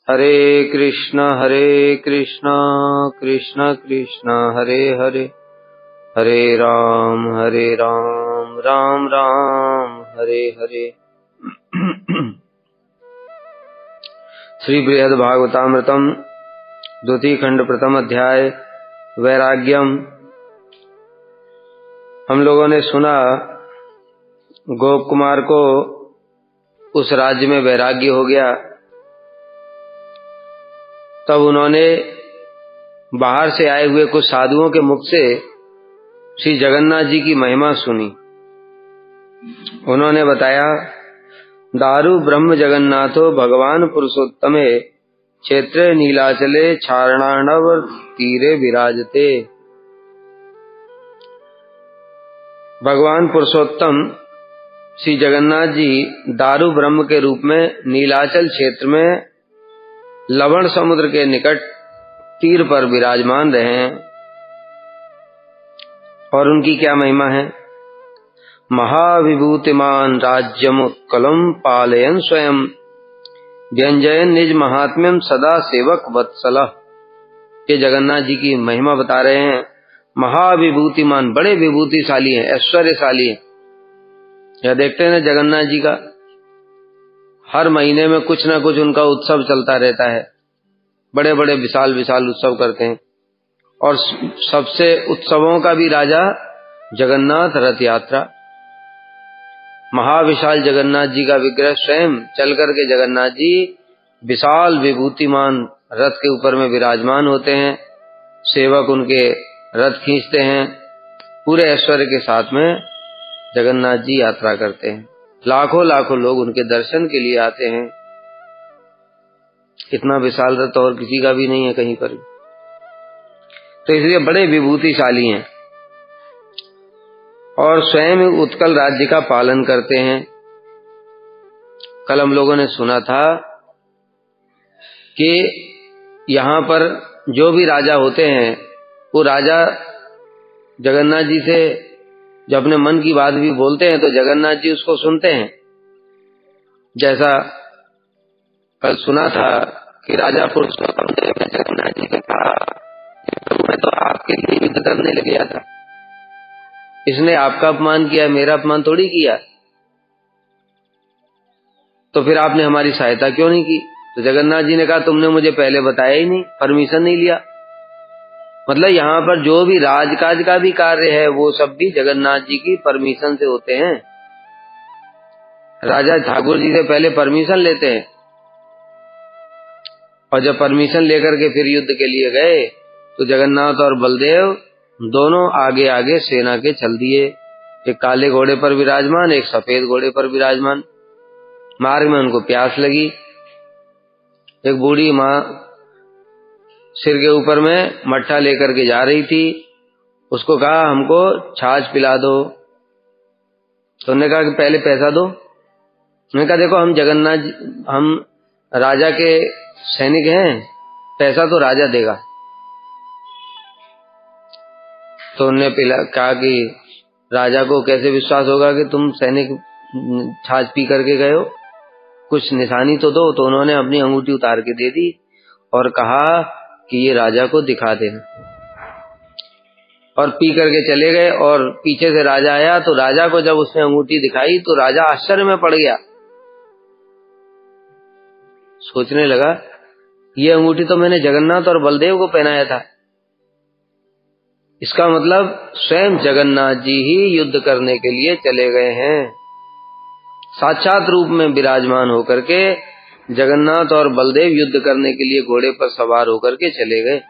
हरे कृष्ण कृष्ण कृष्ण हरे हरे, हरे राम राम राम हरे हरे। श्री बृहद भागवतामृतम द्वितीय खंड प्रथम अध्याय वैराग्यम। हम लोगों ने सुना गोप कुमार को उस राज्य में वैराग्य हो गया। तब उन्होंने बाहर से आए हुए कुछ साधुओं के मुख से श्री जगन्नाथ जी की महिमा सुनी। उन्होंने बताया, दारु ब्रह्म जगन्नाथो भगवान पुरुषोत्तमे क्षेत्रे नीलाचले चारणाणव तीरे विराजते। भगवान पुरुषोत्तम श्री जगन्नाथ जी दारु ब्रह्म के रूप में नीलाचल क्षेत्र में लवण समुद्र के निकट तीर पर विराजमान रहे हैं। और उनकी क्या महिमा है। महाविभूतिमान राज्यम उत्कलम पालयन स्वयं व्यंजयन निज महात्म्यम सदा सेवक वत्सलः। ये जगन्नाथ जी की महिमा बता रहे हैं। महाविभूतिमान, बड़े विभूतिशाली हैं, ऐश्वर्यशाली हैं। यह देखते हैं ना जगन्नाथ जी का हर महीने में कुछ न कुछ उनका उत्सव चलता रहता है। बड़े बड़े विशाल विशाल उत्सव करते हैं। और सबसे उत्सवों का भी राजा जगन्नाथ रथ यात्रा। महाविशाल जगन्नाथ जी का विग्रह स्वयं चल करके जगन्नाथ जी विशाल विभूतिमान रथ के ऊपर में विराजमान होते हैं। सेवक उनके रथ खींचते हैं। पूरे ऐश्वर्य के साथ में जगन्नाथ जी यात्रा करते हैं। लाखों लाखों लोग उनके दर्शन के लिए आते हैं। इतना विशाल रथ और किसी का भी नहीं है कहीं पर। तो इसलिए बड़े विभूतिशाली हैं और स्वयं उत्कल राज्य का पालन करते हैं। कल हम लोगों ने सुना था कि यहाँ पर जो भी राजा होते हैं वो राजा जगन्नाथ जी से जब अपने मन की बात भी बोलते हैं तो जगन्नाथ जी उसको सुनते हैं। जैसा कल सुना था कि राजा पुरुषोत्तम देव ने जगन्नाथ जी को कहा, मैं तो आपके लिए युद्ध करने लग गया था, इसने आपका अपमान किया, मेरा अपमान थोड़ी किया, तो फिर आपने हमारी सहायता क्यों नहीं की। तो जगन्नाथ जी ने कहा, तुमने मुझे पहले बताया ही नहीं, परमिशन नहीं लिया। मतलब यहाँ पर जो भी राजकाज का भी कार्य है वो सब भी जगन्नाथ जी की परमिशन से होते हैं। राजा ठाकुर जी से पहले परमिशन लेते हैं और जब परमिशन लेकर के फिर युद्ध के लिए गए तो जगन्नाथ और बलदेव दोनों आगे आगे सेना के चल दिए। एक काले घोड़े पर विराजमान, एक सफेद घोड़े पर विराजमान। मार्ग में उनको प्यास लगी। एक बूढ़ी माँ सिर के ऊपर में मट्ठा लेकर के जा रही थी। उसको कहा, हमको छाछ पिला दो। तो उन्होंने कहा कि पहले पैसा दो। उन्होंने कहा, देखो हम राजा के सैनिक हैं, पैसा तो राजा देगा। तो उन्होंने कहा कि राजा को कैसे विश्वास होगा कि तुम सैनिक छाछ पी करके गए हो, कुछ निशानी तो दो। तो उन्होंने अपनी अंगूठी उतार के दे दी और कहा कि ये राजा को दिखा देना। और पी करके चले गए और पीछे से राजा आया तो राजा को जब उसने अंगूठी दिखाई तो राजा आश्चर्य में पड़ गया। सोचने लगा, ये अंगूठी तो मैंने जगन्नाथ और बलदेव को पहनाया था। इसका मतलब स्वयं जगन्नाथ जी ही युद्ध करने के लिए चले गए हैं। साक्षात रूप में विराजमान होकर के जगन्नाथ और बलदेव युद्ध करने के लिए घोड़े पर सवार होकर के चले गए।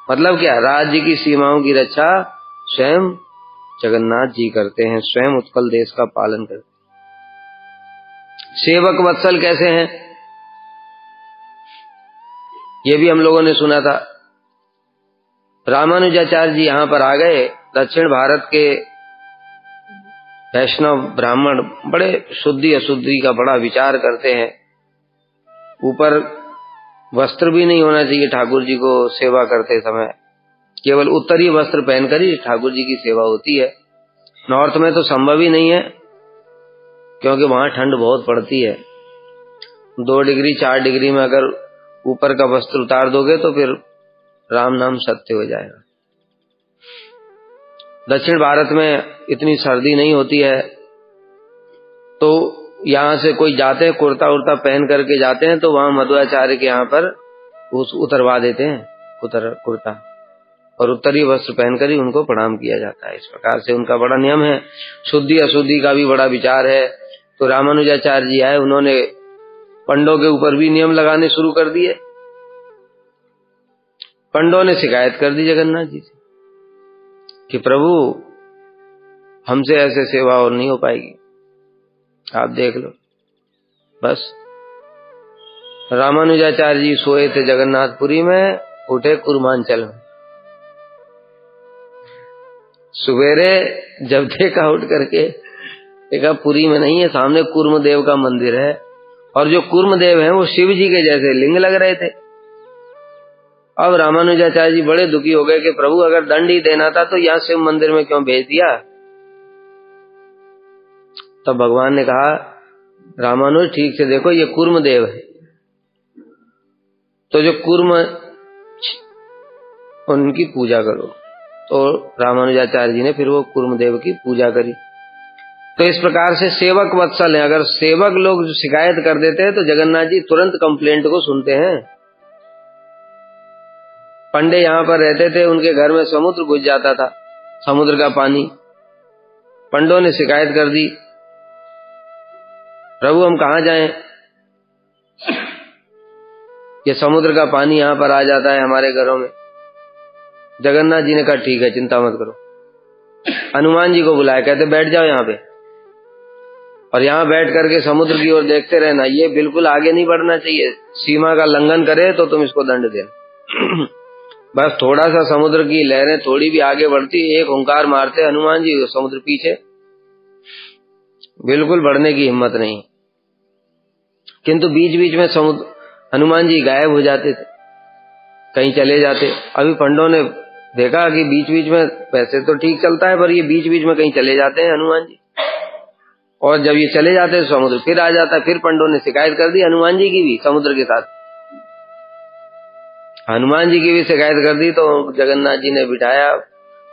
मतलब क्या, राज्य की सीमाओं की रक्षा स्वयं जगन्नाथ जी करते हैं, स्वयं उत्कल देश का पालन करते हैं। सेवक वत्सल कैसे हैं ये भी हम लोगों ने सुना था। रामानुजाचार्य जी यहाँ पर आ गए। दक्षिण भारत के वैष्णव ब्राह्मण बड़े शुद्धि अशुद्धि का बड़ा विचार करते हैं। ऊपर वस्त्र भी नहीं होना चाहिए ठाकुर जी को सेवा करते समय, केवल उत्तरीय वस्त्र पहनकर ही ठाकुर जी की सेवा होती है। नॉर्थ में तो संभव ही नहीं है क्योंकि वहां ठंड बहुत पड़ती है। 2 डिग्री 4 डिग्री में अगर ऊपर का वस्त्र उतार दोगे तो फिर राम नाम सत्य हो जाएगा। दक्षिण भारत में इतनी सर्दी नहीं होती है, तो यहाँ से कोई जाते हैं कुर्ता उर्ता पहन करके जाते हैं, तो वहां मध्वाचार्य के यहाँ पर उतरवा देते हैं कुर्ता, और उत्तरी वस्त्र पहनकर ही उनको प्रणाम किया जाता है। इस प्रकार से उनका बड़ा नियम है। शुद्धि अशुद्धि का भी बड़ा विचार है। तो रामानुजाचार्य जी आए, उन्होंने पंडों के ऊपर भी नियम लगाने शुरू कर दिए। पंडों ने शिकायत कर दी जगन्नाथ जी से कि प्रभु हमसे ऐसे सेवा और नहीं हो पाएगी, आप देख लो। बस रामानुजाचार्य जी सोए थे जगन्नाथपुरी में, उठे कुर्मांचल में। सवेरे जब देखा उठ करके, देखा पुरी में नहीं है, सामने कूर्मदेव का मंदिर है, और जो कूर्मदेव हैं वो शिव जी के जैसे लिंग लग रहे थे। अब रामानुजाचार्य जी बड़े दुखी हो गए कि प्रभु अगर दंड ही देना था तो यहाँ शिव मंदिर में क्यों भेज दिया। तब भगवान ने कहा, रामानुज ठीक से देखो, ये कूर्मदेव है, तो जो कूर्म उनकी पूजा करो। तो रामानुजाचार्य जी ने फिर वो कूर्मदेव की पूजा करी। तो इस प्रकार से सेवक वत्सल है। अगर सेवक लोग शिकायत कर देते हैं तो जगन्नाथ जी तुरंत कंप्लेंट को सुनते हैं। पंडे यहाँ पर रहते थे, उनके घर में समुद्र घुस जाता था, समुद्र का पानी। पंडों ने शिकायत कर दी, प्रभु हम कहाँ जाएं, ये समुद्र का पानी यहाँ पर आ जाता है हमारे घरों में। जगन्नाथ जी ने कहा ठीक है, चिंता मत करो। हनुमान जी को बुलाया, कहते बैठ जाओ यहाँ पे, और यहाँ बैठ करके समुद्र की ओर देखते रहना। ये बिल्कुल आगे नहीं बढ़ना चाहिए, सीमा का उल्लंघन करे तो तुम इसको दंड देना। बस थोड़ा सा समुद्र की लहरें थोड़ी भी आगे बढ़ती, एक ओंकार मारते हनुमान जी, समुद्र पीछे, बिल्कुल बढ़ने की हिम्मत नहीं। किंतु बीच बीच में समुद्र हनुमान जी गायब हो जाते थे, कहीं चले जाते। अभी पंडों ने देखा कि बीच बीच में वैसे तो ठीक चलता है, पर ये बीच बीच में कहीं चले जाते हैं हनुमान जी, और जब ये चले जाते हैं समुद्र फिर आ जाता है। फिर पंडों ने शिकायत कर दी हनुमान जी की भी, समुद्र के साथ हनुमान जी की भी शिकायत कर दी। तो जगन्नाथ जी ने बिठाया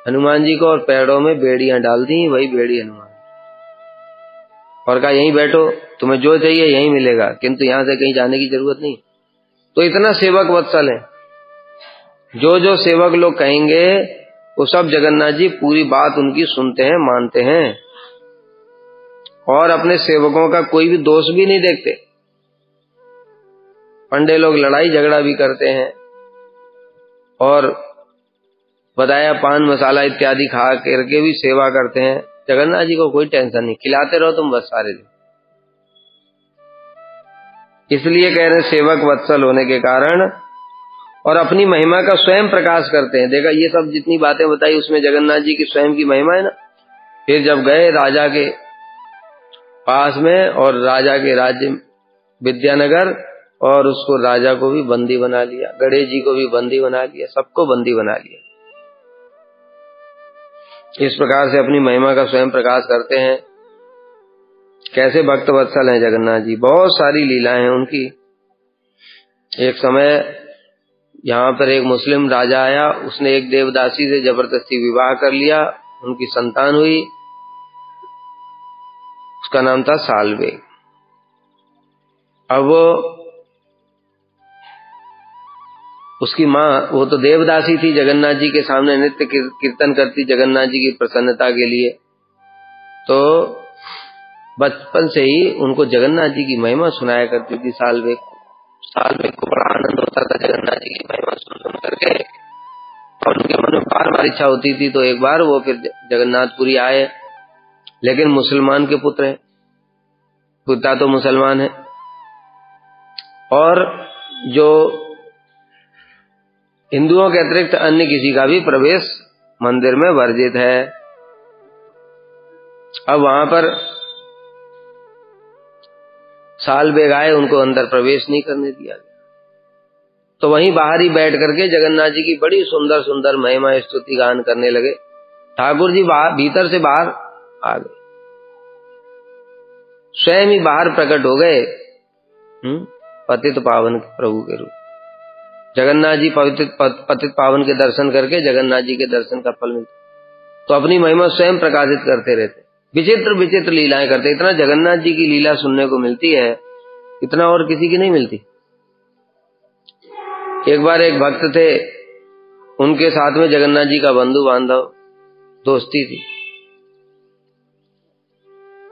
हनुमान जी को, और पैरों में बेड़ियां डाल दी, वही बेड़ी हनुमान, और कहा यहीं बैठो, तुम्हें जो चाहिए यहीं मिलेगा, किंतु यहाँ से कहीं जाने की जरूरत नहीं। तो इतना सेवक वत्सल है, जो जो सेवक लोग कहेंगे वो सब जगन्नाथ जी पूरी बात उनकी सुनते हैं, मानते हैं, और अपने सेवकों का कोई भी दोष भी नहीं देखते। पंडे लोग लड़ाई झगड़ा भी करते हैं, और बताया पान मसाला इत्यादि खा करके भी सेवा करते हैं। जगन्नाथ जी को कोई टेंशन नहीं, खिलाते रहो तुम बस सारे दिन। इसलिए कह रहे सेवक वत्सल होने के कारण, और अपनी महिमा का स्वयं प्रकाश करते हैं। देखा ये सब जितनी बातें बताई उसमें जगन्नाथ जी की स्वयं की महिमा है ना। फिर जब गए राजा के पास में, और राजा के राज्य विद्यानगर, और उसको राजा को भी बंदी बना लिया, गणेश जी को भी बंदी बना लिया, सबको बंदी बना लिया। इस प्रकार से अपनी महिमा का स्वयं प्रकाश करते हैं। कैसे भक्त वत्सल हैं जगन्नाथ जी, बहुत सारी लीलाएं हैं उनकी। एक समय यहाँ पर एक मुस्लिम राजा आया, उसने एक देवदासी से जबरदस्ती विवाह कर लिया, उनकी संतान हुई, उसका नाम था सालवे। अब उसकी माँ, वो तो देवदासी थी, जगन्नाथ जी के सामने नृत्य कीर्तन करती जगन्नाथ जी की प्रसन्नता के लिए। तो बचपन से ही उनको जगन्नाथ जी की महिमा सुनाया करती थी सालवे को बड़ा आनंद होता था जगन्नाथ जी की महिमा सुन करके, और उनके मन में बार बार इच्छा होती थी। तो एक बार वो फिर जगन्नाथपुरी आए, लेकिन मुसलमान के पुत्र हैं, पिता तो मुसलमान है, और जो हिंदुओं के अतिरिक्त अन्य किसी का भी प्रवेश मंदिर में वर्जित है। अब वहां पर साल बेगाए, उनको अंदर प्रवेश नहीं करने दिया गया। तो वहीं बाहर ही बैठ करके जगन्नाथ जी की बड़ी सुंदर सुंदर महिमा स्तुति गान करने लगे। ठाकुर जी भीतर से बाहर आ गए, स्वयं ही बाहर प्रकट हो गए, पतित पावन प्रभु के रूप। जगन्नाथ जी पतित पावन के दर्शन करके जगन्नाथ जी के दर्शन का फल मिलता, तो अपनी महिमा स्वयं प्रकाशित करते रहते, विचित्र विचित्र लीलाएं करते। इतना जगन्नाथ जी की लीला सुनने को मिलती है, इतना और किसी की नहीं मिलती। एक बार एक भक्त थे, उनके साथ में जगन्नाथ जी का बंधु बांधव दोस्ती थी।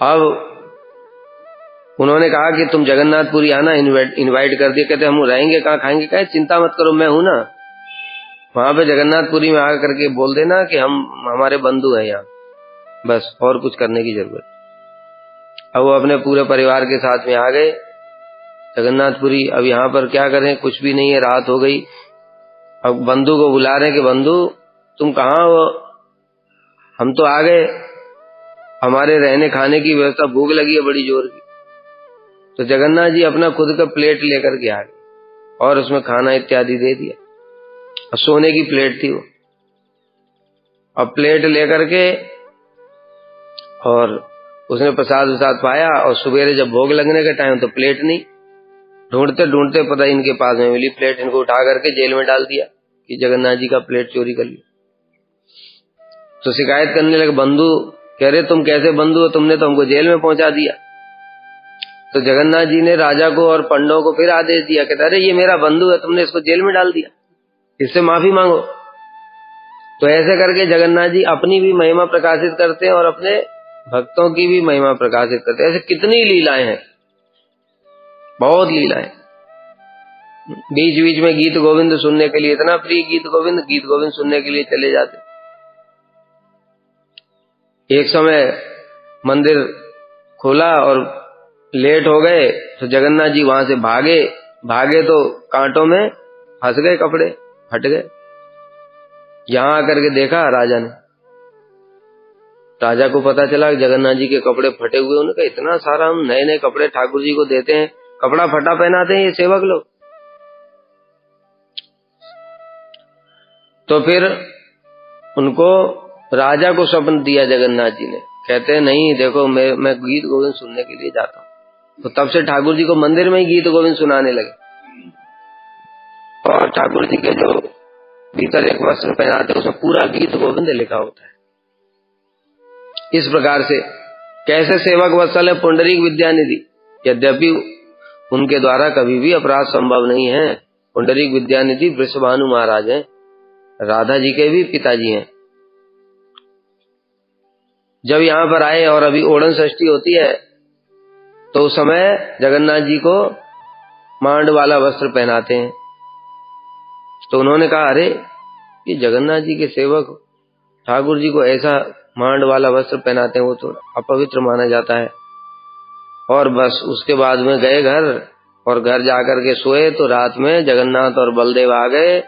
अब उन्होंने कहा कि तुम जगन्नाथपुरी आना, इनवाइट कर दिया। कहते हम रहेंगे कहाँ, खाएंगे क्या, चिंता मत करो, मैं हूं ना। वहां पे जगन्नाथपुरी में आकर करके बोल देना कि हमारे बंधु हैं यहाँ, बस और कुछ करने की जरूरत। अब वो अपने पूरे परिवार के साथ में आ गए जगन्नाथपुरी। अब यहाँ पर क्या करें, कुछ भी नहीं है, रात हो गई। अब बंधु को बुला रहे कि बंधु तुम कहाँ हो? हम तो आ गए, हमारे रहने खाने की व्यवस्था, भूख लगी है बड़ी जोर की। तो जगन्नाथ जी अपना खुद का प्लेट लेकर के आ गए और उसमें खाना इत्यादि दे दिया। और सोने की प्लेट थी वो। अब प्लेट लेकर के और उसने प्रसाद वसाद पाया, और सवेरे जब भोग लगने का टाइम तो प्लेट नहीं, ढूंढते ढूंढते पता इनके पास में मिली प्लेट। इनको उठा करके जेल में डाल दिया कि जगन्नाथ जी का प्लेट चोरी कर लिया। तो शिकायत करने लगे, बंधु कह रहे तुम कैसे बंधु हो, तुमने तो हमको जेल में पहुंचा दिया। तो जगन्नाथ जी ने राजा को और पंडों को फिर आदेश दिया, कहता अरे ये मेरा बंधु है, तुमने इसको जेल में डाल दिया, इससे माफी मांगो। तो ऐसे करके जगन्नाथ जी अपनी भी महिमा प्रकाशित करते हैं और अपने भक्तों की भी महिमा प्रकाशित करते हैं। ऐसे कितनी लीलाएं हैं, बहुत लीलाएं। बीच बीच में गीत गोविंद सुनने के लिए, इतना प्रिय गीत गोविंद सुनने के लिए चले जाते। एक समय मंदिर खोला और लेट हो गए, तो जगन्नाथ जी वहां से भागे तो कांटों में फंस गए, कपड़े फट गए। यहां आकर के देखा राजा को पता चला कि जगन्नाथ जी के कपड़े फटे हुए। उन्होंने कहा इतना सारा हम नए नए कपड़े ठाकुर जी को देते हैं, कपड़ा फटा पहनाते हैं ये सेवक लोग। तो फिर उनको राजा को स्वप्न दिया जगन्नाथ जी ने। कहते हैं नहीं देखो, मैं गीत गोविंद सुनने के लिए जाता हूँ। तो तब से ठाकुर जी को मंदिर में ही गीत गोविंद सुनाने लगे। और ठाकुर जी के जो भीतर एक वस्त्र पहनाते उसमें पूरा गीत गोविंद लिखा होता है। इस प्रकार से कैसे सेवक वत्सल है पुंडरीक विद्यानिधि, यद्यपि उनके द्वारा कभी भी अपराध संभव नहीं है। पुंडरीक विद्यानिधि वृषभानु महाराज हैं, राधा जी के भी पिताजी हैं। जब यहाँ पर आए और अभी ओढ़न षष्ठी होती है, तो उस समय जगन्नाथ जी को मांड वाला वस्त्र पहनाते हैं। तो उन्होंने कहा अरे ये जगन्नाथ जी के सेवक ठाकुर जी को ऐसा मांड वाला वस्त्र पहनाते हैं, वो तो अपवित्र माना जाता है। और बस उसके बाद में गए घर, और घर जाकर के सोए। तो रात में जगन्नाथ और बलदेव आ गए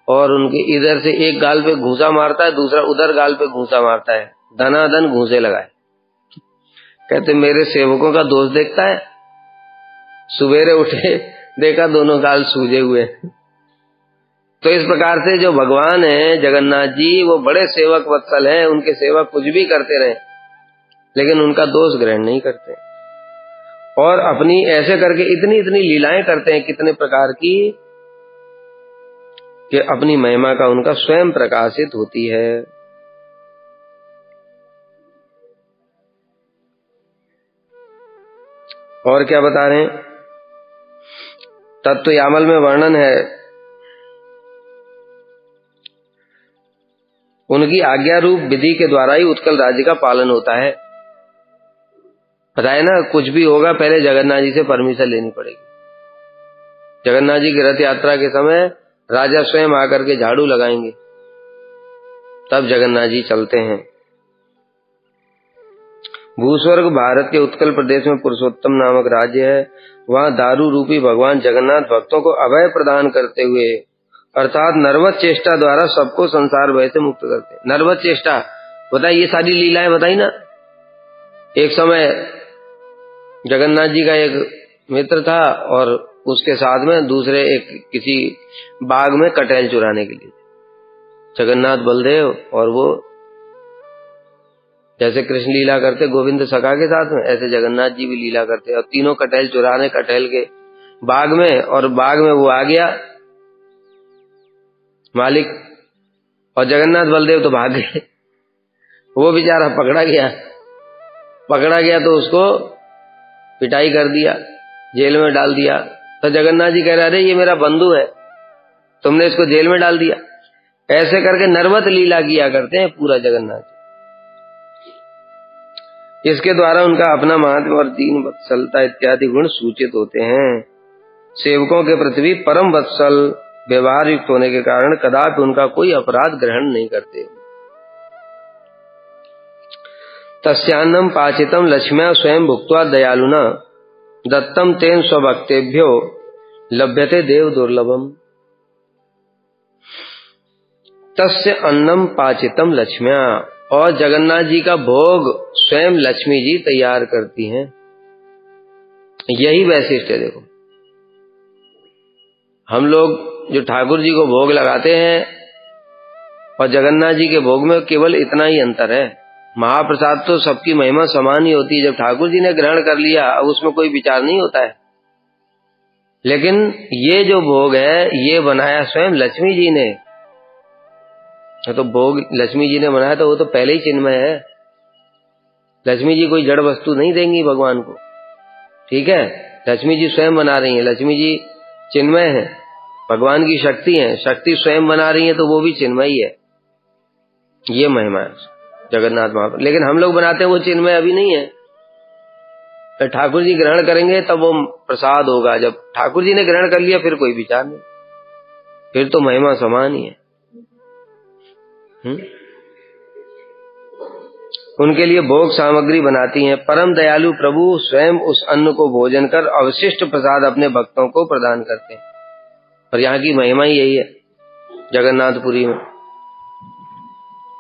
और उनके इधर से एक गाल पे घूंसा मारता है, दूसरा उधर गाल पे घूंसा मारता है, धनाधन घूंसे लगाए। कहते मेरे सेवकों का दोष देखता है। सवेरे उठे देखा दोनों गाल सूजे हुए। तो इस प्रकार से जो भगवान है जगन्नाथ जी, वो बड़े सेवक वत्सल हैं। उनके सेवक कुछ भी करते रहे, लेकिन उनका दोष ग्रहण नहीं करते। और अपनी ऐसे करके इतनी इतनी लीलाएं करते हैं, कितने प्रकार की, कि अपनी महिमा का उनका स्वयं प्रकाशित होती है। और क्या बता रहे हैं, तत्व यामल में वर्णन है, उनकी आज्ञा रूप विधि के द्वारा ही उत्कल राज्य का पालन होता है। बताए ना, कुछ भी होगा पहले जगन्नाथ जी से परमिशन लेनी पड़ेगी। जगन्नाथ जी की रथ यात्रा के समय राजा स्वयं आकर के झाड़ू लगाएंगे, तब जगन्नाथ जी चलते हैं। भूस्वर्ग भारत के उत्कल प्रदेश में पुरुषोत्तम नामक राज्य है। वहाँ दारू रूपी भगवान जगन्नाथ भक्तों को अभय प्रदान करते हुए, अर्थात नर्वत चेष्टा द्वारा सबको संसार भय से मुक्त करते हैं। नर्वत चेष्टा बताइए, ये सारी लीलाएं बताई ना। एक समय जगन्नाथ जी का एक मित्र था और उसके साथ में दूसरे एक किसी बाग में कटहल चुराने के लिए जगन्नाथ बलदेव, और वो जैसे कृष्ण लीला करते गोविंद सखा के साथ में, ऐसे जगन्नाथ जी भी लीला करते। और तीनों कटहल चुराने कटहल के बाग में, और बाग में वो आ गया मालिक, और जगन्नाथ बलदेव तो भाग गए। वो बेचारा पकड़ा गया तो उसको पिटाई कर दिया, जेल में डाल दिया। तो जगन्नाथ जी कह रहे, अरे ये मेरा बंधु है, तुमने इसको जेल में डाल दिया। ऐसे करके नरवत लीला किया करते हैं पूरा जगन्नाथ जी। इसके द्वारा उनका अपना महात्म्य और दीन वत्सलता इत्यादि गुण सूचित होते हैं। सेवकों के प्रति भी परम वत्सल व्यवहार युक्त होने के कारण कदापि उनका कोई अपराध ग्रहण नहीं करते। तस्यान्नम पाचितम लक्ष्म्या स्वयं भुक्त्वा दयालुना दत्तम तेन स्वभक्तेभ्यो लभ्यते देव दुर्लभम। तस्य अन्नम पाचितम लक्ष्म्या, और जगन्नाथ जी का भोग स्वयं लक्ष्मी जी तैयार करती हैं। यही वैशिष्ट है। देखो, हम लोग जो ठाकुर जी को भोग लगाते हैं और जगन्नाथ जी के भोग में केवल इतना ही अंतर है। महाप्रसाद तो सबकी महिमा समान ही होती है। जब ठाकुर जी ने ग्रहण कर लिया, अब उसमें कोई विचार नहीं होता है। लेकिन ये जो भोग है, ये बनाया स्वयं लक्ष्मी जी ने। तो भोग लक्ष्मी जी ने बनाया, तो वो तो पहले ही चिन्मय है। लक्ष्मी जी कोई जड़ वस्तु नहीं देंगी भगवान को, ठीक है। लक्ष्मी जी स्वयं बना रही हैं। लक्ष्मी जी चिन्मय है, भगवान की शक्ति है। शक्ति स्वयं बना रही है, तो वो भी चिन्मय ही है। ये महिमा है जगन्नाथ महाप्रभु। लेकिन हम लोग बनाते हैं, वो चिन्मय अभी नहीं है। तो ठाकुर जी ग्रहण करेंगे तब वो प्रसाद होगा। जब ठाकुर जी ने ग्रहण कर लिया, फिर कोई विचार नहीं, फिर तो महिमा समान ही है। उनके लिए भोग सामग्री बनाती हैं। परम दयालु प्रभु स्वयं उस अन्न को भोजन कर अवशिष्ट प्रसाद अपने भक्तों को प्रदान करते हैं। और यहाँ की महिमा ही यही है जगन्नाथपुरी में।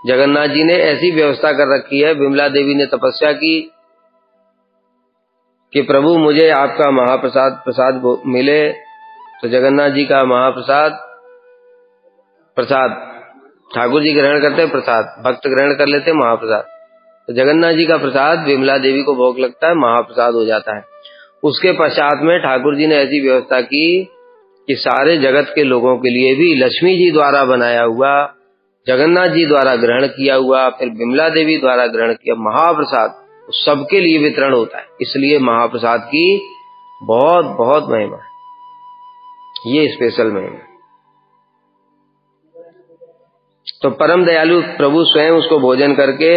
जगन्नाथ जी ने ऐसी व्यवस्था कर रखी है। विमला देवी ने तपस्या की कि प्रभु मुझे आपका महाप्रसाद मिले। तो जगन्नाथ जी का प्रसाद ठाकुर जी ग्रहण करते हैं, प्रसाद भक्त ग्रहण कर लेते हैं, महाप्रसाद। तो जगन्नाथ जी का प्रसाद विमला देवी को भोग लगता है, महाप्रसाद हो जाता है। उसके पश्चात में ठाकुर जी ने ऐसी व्यवस्था की कि सारे जगत के लोगों के लिए भी लक्ष्मी जी द्वारा बनाया हुआ, जगन्नाथ जी द्वारा ग्रहण किया हुआ, फिर विमला देवी द्वारा ग्रहण किया महाप्रसाद सबके लिए वितरण होता है। इसलिए महाप्रसाद की बहुत बहुत महिमा है। ये स्पेशल महिमा है। तो परम दयालु प्रभु स्वयं उसको भोजन करके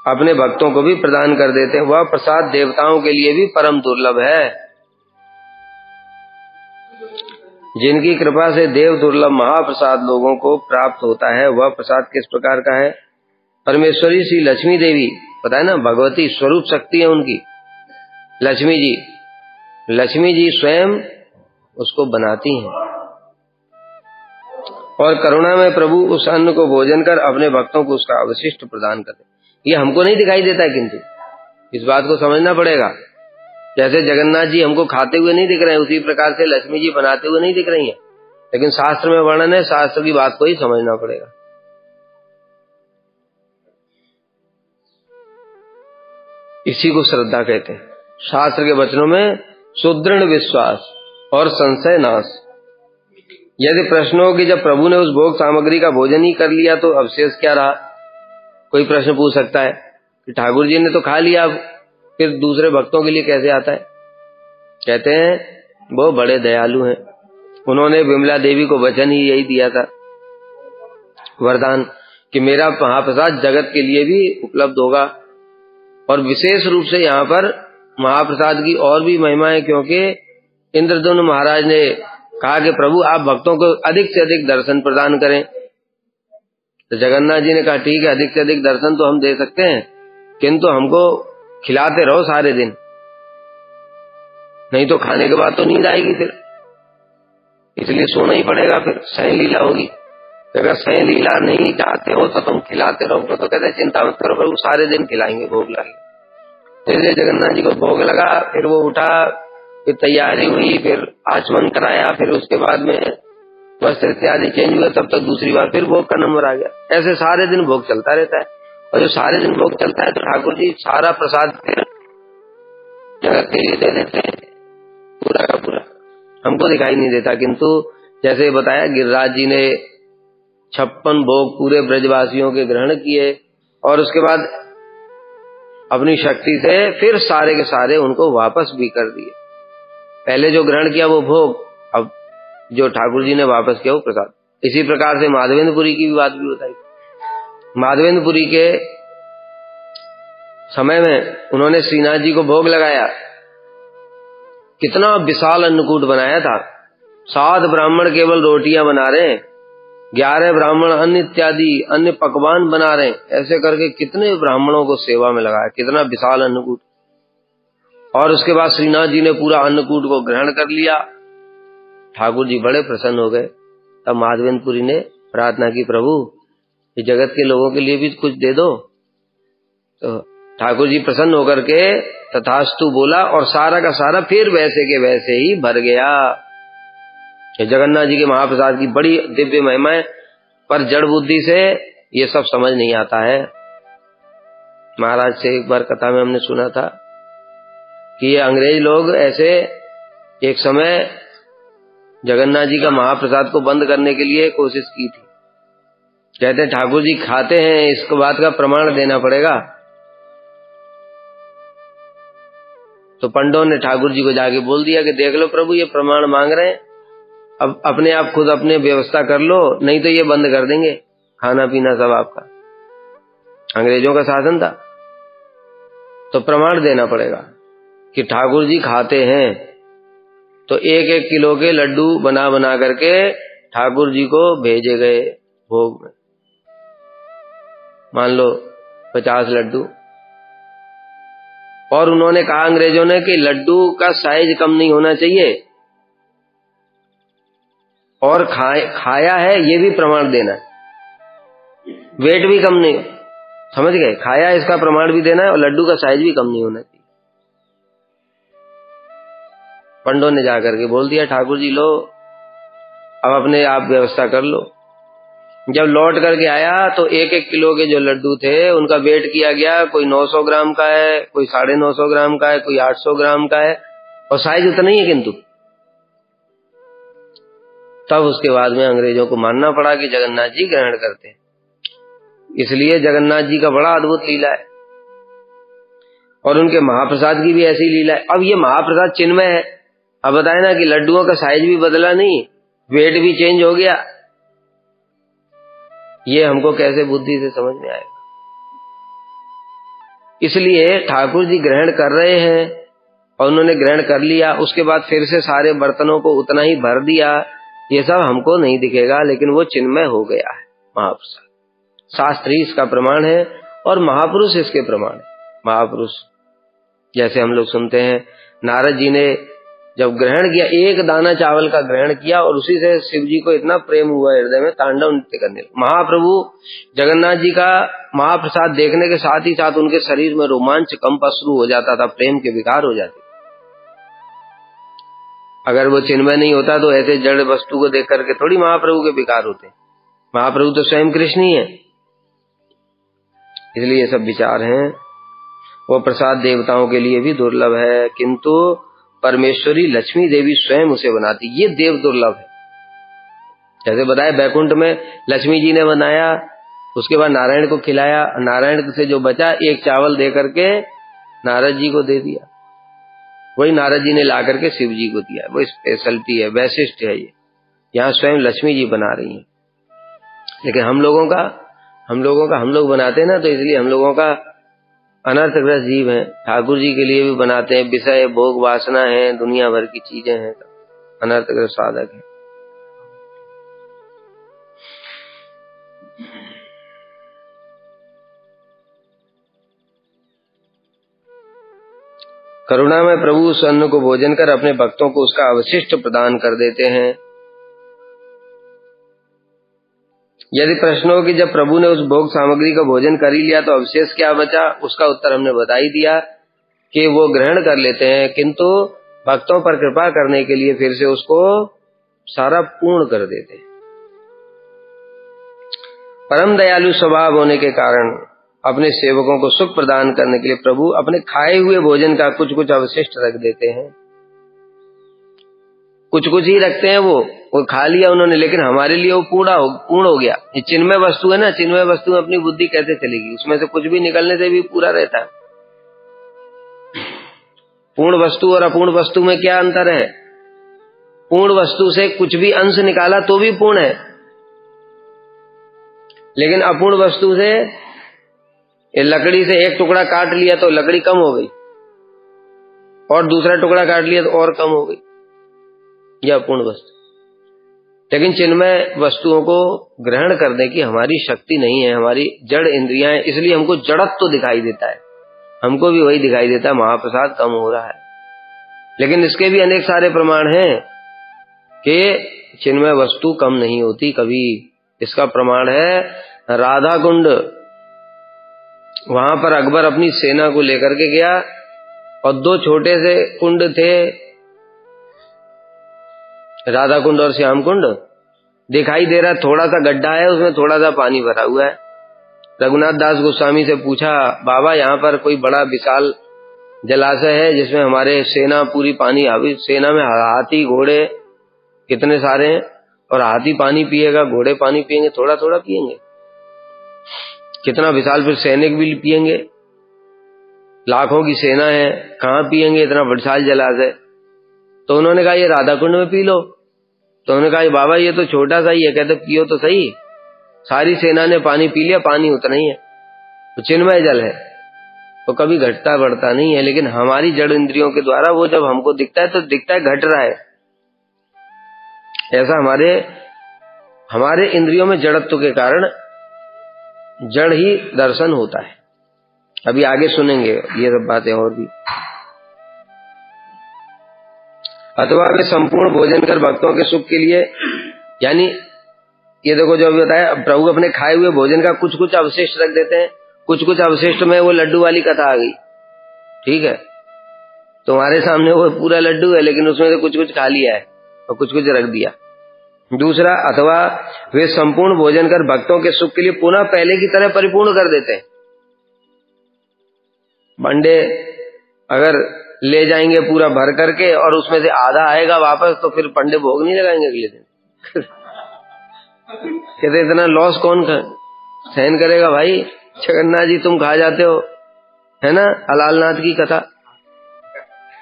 अपने भक्तों को भी प्रदान कर देते हैं। वह प्रसाद देवताओं के लिए भी परम दुर्लभ है। जिनकी कृपा से देव दुर्लभ महाप्रसाद लोगों को प्राप्त होता है, वह प्रसाद किस प्रकार का है? परमेश्वरी श्री लक्ष्मी देवी, पता है ना, भगवती स्वरूप शक्ति है उनकी लक्ष्मी जी स्वयं उसको बनाती हैं। और करुणा में प्रभु उस अन्न को भोजन कर अपने भक्तों को उसका अवशिष्ट प्रदान करते। ये हमको नहीं दिखाई देता है, किंतु इस बात को समझना पड़ेगा। जैसे जगन्नाथ जी हमको खाते हुए नहीं दिख रहे हैं, उसी प्रकार से लक्ष्मी जी बनाते हुए नहीं दिख रही हैं। लेकिन शास्त्र में वर्णन है, शास्त्र की बात को ही समझना पड़ेगा। इसी को श्रद्धा कहते हैं। शास्त्र के वचनों में सुदृढ़ विश्वास और संशय नाश। यदि प्रश्न हो कि जब प्रभु ने उस भोग सामग्री का भोजन ही कर लिया तो अवशेष क्या रहा? कोई प्रश्न पूछ सकता है कि ठाकुर जी ने तो खा लिया, फिर दूसरे भक्तों के लिए कैसे आता है? कहते हैं वो बड़े दयालु हैं। उन्होंने विमला देवी को वचन ही यही दिया था, वरदान, कि मेरा महाप्रसाद जगत के लिए भी उपलब्ध होगा। और विशेष रूप से यहाँ पर महाप्रसाद की और भी महिमा है, क्योंकि इंद्रद्युम्न महाराज ने कहा कि प्रभु आप भक्तों को अधिक से अधिक दर्शन प्रदान करें। तो जगन्नाथ जी ने कहा ठीक है, अधिक से अधिक दर्शन तो हम दे सकते हैं, किंतु हमको खिलाते रहो सारे दिन, नहीं तो खाने के बाद तो नींद आएगी, फिर इसलिए सोना ही पड़ेगा, फिर सह लीला होगी। अगर सह लीला नहीं चाहते हो तो तुम खिलाते रहो। तो कहते चिंता मत करो प्रभु, सारे दिन खिलाएंगे, भोग लगाएंगे। इसलिए जगन्नाथ जी को भोग लगा, फिर वो उठा, फिर तैयारी हुई, फिर आचमन कराया, फिर उसके बाद में वस्त्र इत्यादि चेंज हुए, तब तक दूसरी बार फिर भोग का नंबर आ गया। ऐसे सारे दिन भोग चलता रहता है। और जो सारे दिन भोग चलता है तो ठाकुर जी सारा प्रसाद फिर जगत के लिए दे देते हैं, पूरा का पूरा। हमको दिखाई नहीं देता, किंतु जैसे बताया गिरिराज जी ने 56 भोग पूरे ब्रजवासियों के ग्रहण किए और उसके बाद अपनी शक्ति से फिर सारे के सारे उनको वापस भी कर दिए। पहले जो ग्रहण किया वो भोग, अब जो ठाकुर जी ने वापस किया वो प्रसाद। इसी प्रकार से माधवेंद्रपुरी की भी बात भी बताई। माधवेंद्रपुरी के समय में उन्होंने श्रीनाथ जी को भोग लगाया, कितना विशाल अन्नकूट बनाया था। 7 ब्राह्मण केवल रोटियां बना रहे हैं, 11 ब्राह्मण अन्य इत्यादि अन्य पकवान बना रहे हैं, ऐसे करके कितने ब्राह्मणों को सेवा में लगाया, कितना विशाल अन्नकूट। और उसके बाद श्रीनाथ जी ने पूरा अन्नकूट को ग्रहण कर लिया। ठाकुर जी बड़े प्रसन्न हो गए। तब माधवेंद्रपुरी ने प्रार्थना की, प्रभु ये जगत के लोगों के लिए भी कुछ दे दो। तो ठाकुर जी प्रसन्न होकर के तथास्तु बोला और सारा का सारा फिर वैसे के वैसे ही भर गया। जगन्नाथ जी के महाप्रसाद की बड़ी दिव्य महिमा है, पर जड़ बुद्धि से ये सब समझ नहीं आता है। महाराज से एक बार कथा में हमने सुना था कि ये अंग्रेज लोग ऐसे एक समय जगन्नाथ जी का महाप्रसाद को बंद करने के लिए कोशिश की थी। कहते ठाकुर जी खाते हैं, इसको बात का प्रमाण देना पड़ेगा। तो पंडों ने ठाकुर जी को जाके बोल दिया कि देख लो प्रभु ये प्रमाण मांग रहे हैं, अब अपने आप खुद अपने व्यवस्था कर लो, नहीं तो ये बंद कर देंगे, खाना पीना सब आपका। अंग्रेजों का शासन था, तो प्रमाण देना पड़ेगा कि ठाकुर जी खाते हैं। तो 1-1 किलो के लड्डू बना बना करके ठाकुर जी को भेजे गए भोग में। मान लो 50 लड्डू। और उन्होंने कहा अंग्रेजों ने कि लड्डू का साइज कम नहीं होना चाहिए और खाया है ये भी प्रमाण देना है, वेट भी कम नहीं, समझ गए, खाया इसका प्रमाण भी देना है और लड्डू का साइज भी कम नहीं होना चाहिए। पंडों ने जाकर के बोल दिया ठाकुर जी लो अब अपने आप व्यवस्था कर लो। जब लौट करके आया तो 1-1 किलो के जो लड्डू थे उनका वेट किया गया, कोई 900 ग्राम का है, कोई 950 ग्राम का है, कोई 800 ग्राम का है और साइज उतना ही है। किंतु तब उसके बाद में अंग्रेजों को मानना पड़ा कि जगन्नाथ जी ग्रहण करते हैं। इसलिए जगन्नाथ जी का बड़ा अद्भुत लीला है और उनके महाप्रसाद की भी ऐसी लीला है। अब ये महाप्रसाद चिन्मय है। अब बताए ना कि लड्डुओं का साइज भी बदला नहीं, वेट भी चेंज हो गया, ये हमको कैसे बुद्धि से समझ में आएगा। इसलिए ठाकुर जी ग्रहण कर रहे हैं और उन्होंने ग्रहण कर लिया, उसके बाद फिर से सारे बर्तनों को उतना ही भर दिया, ये सब हमको नहीं दिखेगा, लेकिन वो चिन्मय हो गया है महाप्रसाद। शास्त्री इसका प्रमाण है और महापुरुष इसके प्रमाण है। महापुरुष जैसे हम लोग सुनते हैं नारद जी ने जब ग्रहण किया, 1 दाना चावल का ग्रहण किया और उसी से शिव जी को इतना प्रेम हुआ हृदय में, तांडव नृत्य करने लगे। महाप्रभु जगन्नाथ जी का महाप्रसाद देखने के साथ ही साथ उनके शरीर में रोमांच कंप शुरू हो जाता था, प्रेम के विकार हो जाते। अगर वो चिन्मय नहीं होता तो ऐसे जड़ वस्तु को देख करके थोड़ी महाप्रभु के विकार होते। महाप्रभु तो स्वयं कृष्ण ही है। इसलिए ये सब विचार हैं। वो प्रसाद देवताओं के लिए भी दुर्लभ है, किंतु परमेश्वरी लक्ष्मी देवी स्वयं उसे बनाती, ये देव दुर्लभ है। जैसे बताया बैकुंठ में लक्ष्मी जी ने बनाया, उसके बाद नारायण को खिलाया, नारायण से जो बचा 1 चावल दे करके नारद जी को दे दिया, वही नारद जी ने ला करके शिव जी को दिया। वो स्पेशलिटी है, वैशिष्ट है। ये यहाँ स्वयं लक्ष्मी जी बना रही हैं। लेकिन हम लोग बनाते हैं ना, तो इसलिए हम लोगों का अनर्थग्रस्त जीव है। ठाकुर जी के लिए भी बनाते हैं, विषय भोग वासना है, दुनिया भर की चीजें हैं, अनर्थग्रस्त साधक है। करुणा में प्रभु उस अन्न को भोजन कर अपने भक्तों को उसका अवशिष्ट प्रदान कर देते हैं। यदि प्रश्न हो कि जब प्रभु ने उस भोग सामग्री का भोजन कर ही लिया तो अवशेष क्या बचा, उसका उत्तर हमने बता ही दिया कि वो ग्रहण कर लेते हैं, किंतु भक्तों पर कृपा करने के लिए फिर से उसको सारा पूर्ण कर देते हैं। परम दयालु स्वभाव होने के कारण अपने सेवकों को सुख प्रदान करने के लिए प्रभु अपने खाए हुए भोजन का कुछ कुछ अवशिष्ट रख देते हैं। कुछ कुछ ही रखते हैं वो, वो खा लिया उन्होंने, लेकिन हमारे लिए वो पूर्ण हो गया। ये चिन्मय वस्तु है ना, चिन्मय वस्तु में अपनी बुद्धि कैसे चलेगी? उसमें से कुछ भी निकलने से भी पूरा रहता है। पूर्ण वस्तु और अपूर्ण वस्तु में क्या अंतर है? पूर्ण वस्तु से कुछ भी अंश निकाला तो भी पूर्ण है, लेकिन अपूर्ण वस्तु से लकड़ी से एक टुकड़ा काट लिया तो लकड़ी कम हो गई, और दूसरा टुकड़ा काट लिया तो और कम हो गई, यह अपूर्ण वस्तु। लेकिन चिन्मय वस्तुओं को ग्रहण करने की हमारी शक्ति नहीं है, हमारी जड़ इंद्रियां हैं, इसलिए हमको जड़त्व तो दिखाई देता है। हमको भी वही दिखाई देता है, महाप्रसाद कम हो रहा है। लेकिन इसके भी अनेक सारे प्रमाण हैं कि चिन्मय वस्तु कम नहीं होती कभी। इसका प्रमाण है राधा कुंड। वहां पर अकबर अपनी सेना को लेकर के गया और दो छोटे से कुंड थे, राधा कुंड और श्याम कुंड। दिखाई दे रहा थोड़ा सा गड्ढा है, उसमें थोड़ा सा पानी भरा हुआ है। रघुनाथ दास गोस्वामी से पूछा, बाबा यहाँ पर कोई बड़ा विशाल जलाशय है जिसमें हमारे सेना पूरी पानी, अभी सेना में हाथी घोड़े कितने सारे हैं, और हाथी पानी पिएगा, घोड़े पानी पिएंगे, थोड़ा थोड़ा पिएंगे, कितना विशाल, फिर सैनिक भी पिएंगे, लाखों की सेना है, कहाँ पिएंगे इतना विशाल जलाशय? तो उन्होंने कहा ये राधा कुंड में पी लो। तो उन्होंने कहा बाबा ये तो छोटा सा ही है। कहते पियो तो सही, सारी सेना ने पानी पी लिया, पानी उतना ही है, तो चिन्मय जल है, तो कभी घटता बढ़ता नहीं है। लेकिन हमारी जड़ इंद्रियों के द्वारा वो जब हमको दिखता है तो दिखता है घट रहा है। ऐसा हमारे इंद्रियों में जड़त्व के कारण जड़ ही दर्शन होता है। अभी आगे सुनेंगे ये सब बातें और भी। अथवा वे संपूर्ण भोजन कर भक्तों के सुख के लिए, यानी ये देखो जो अभी बताया, प्रभु अपने खाए हुए भोजन का कुछ कुछ अवशिष्ट रख देते हैं, कुछ कुछ अवशिष्ट में वो लड्डू वाली कथा आ गई। ठीक है, तुम्हारे सामने वो पूरा लड्डू है, लेकिन उसमें से कुछ कुछ खा लिया है और कुछ कुछ रख दिया। दूसरा, अथवा वे संपूर्ण भोजन कर भक्तों के सुख के लिए पुनः पहले की तरह परिपूर्ण कर देते हैं। बंडे अगर ले जाएंगे पूरा भर करके और उसमें से आधा आएगा वापस, तो फिर पंडे भोग नहीं लगाएंगे अगले दिन। कहते इतना लॉस कौन सहन करेगा भाई? जगन्नाथ जी तुम खा जाते हो, है ना, हलालनाथ की कथा,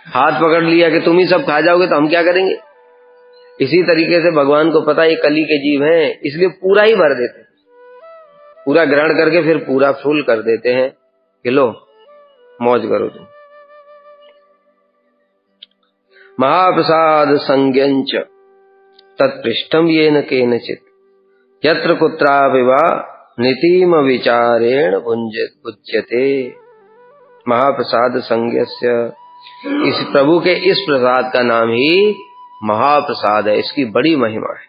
हाथ पकड़ लिया कि तुम ही सब खा जाओगे तो हम क्या करेंगे? इसी तरीके से भगवान को पता है कली के जीव हैं, इसलिए पूरा ही भर देते हैं, पूरा ग्रहण करके फिर पूरा फुल कर देते हैं कि लो मौज करो तुम। महाप्रसाद संज्ञंच तत्पृष्ठम येन केनचित् यत्र कुत्रापि वा नीतिम विचारेण भुज्यते। महाप्रसाद संज्ञस्य, इस प्रभु के इस प्रसाद का नाम ही महाप्रसाद है, इसकी बड़ी महिमा है।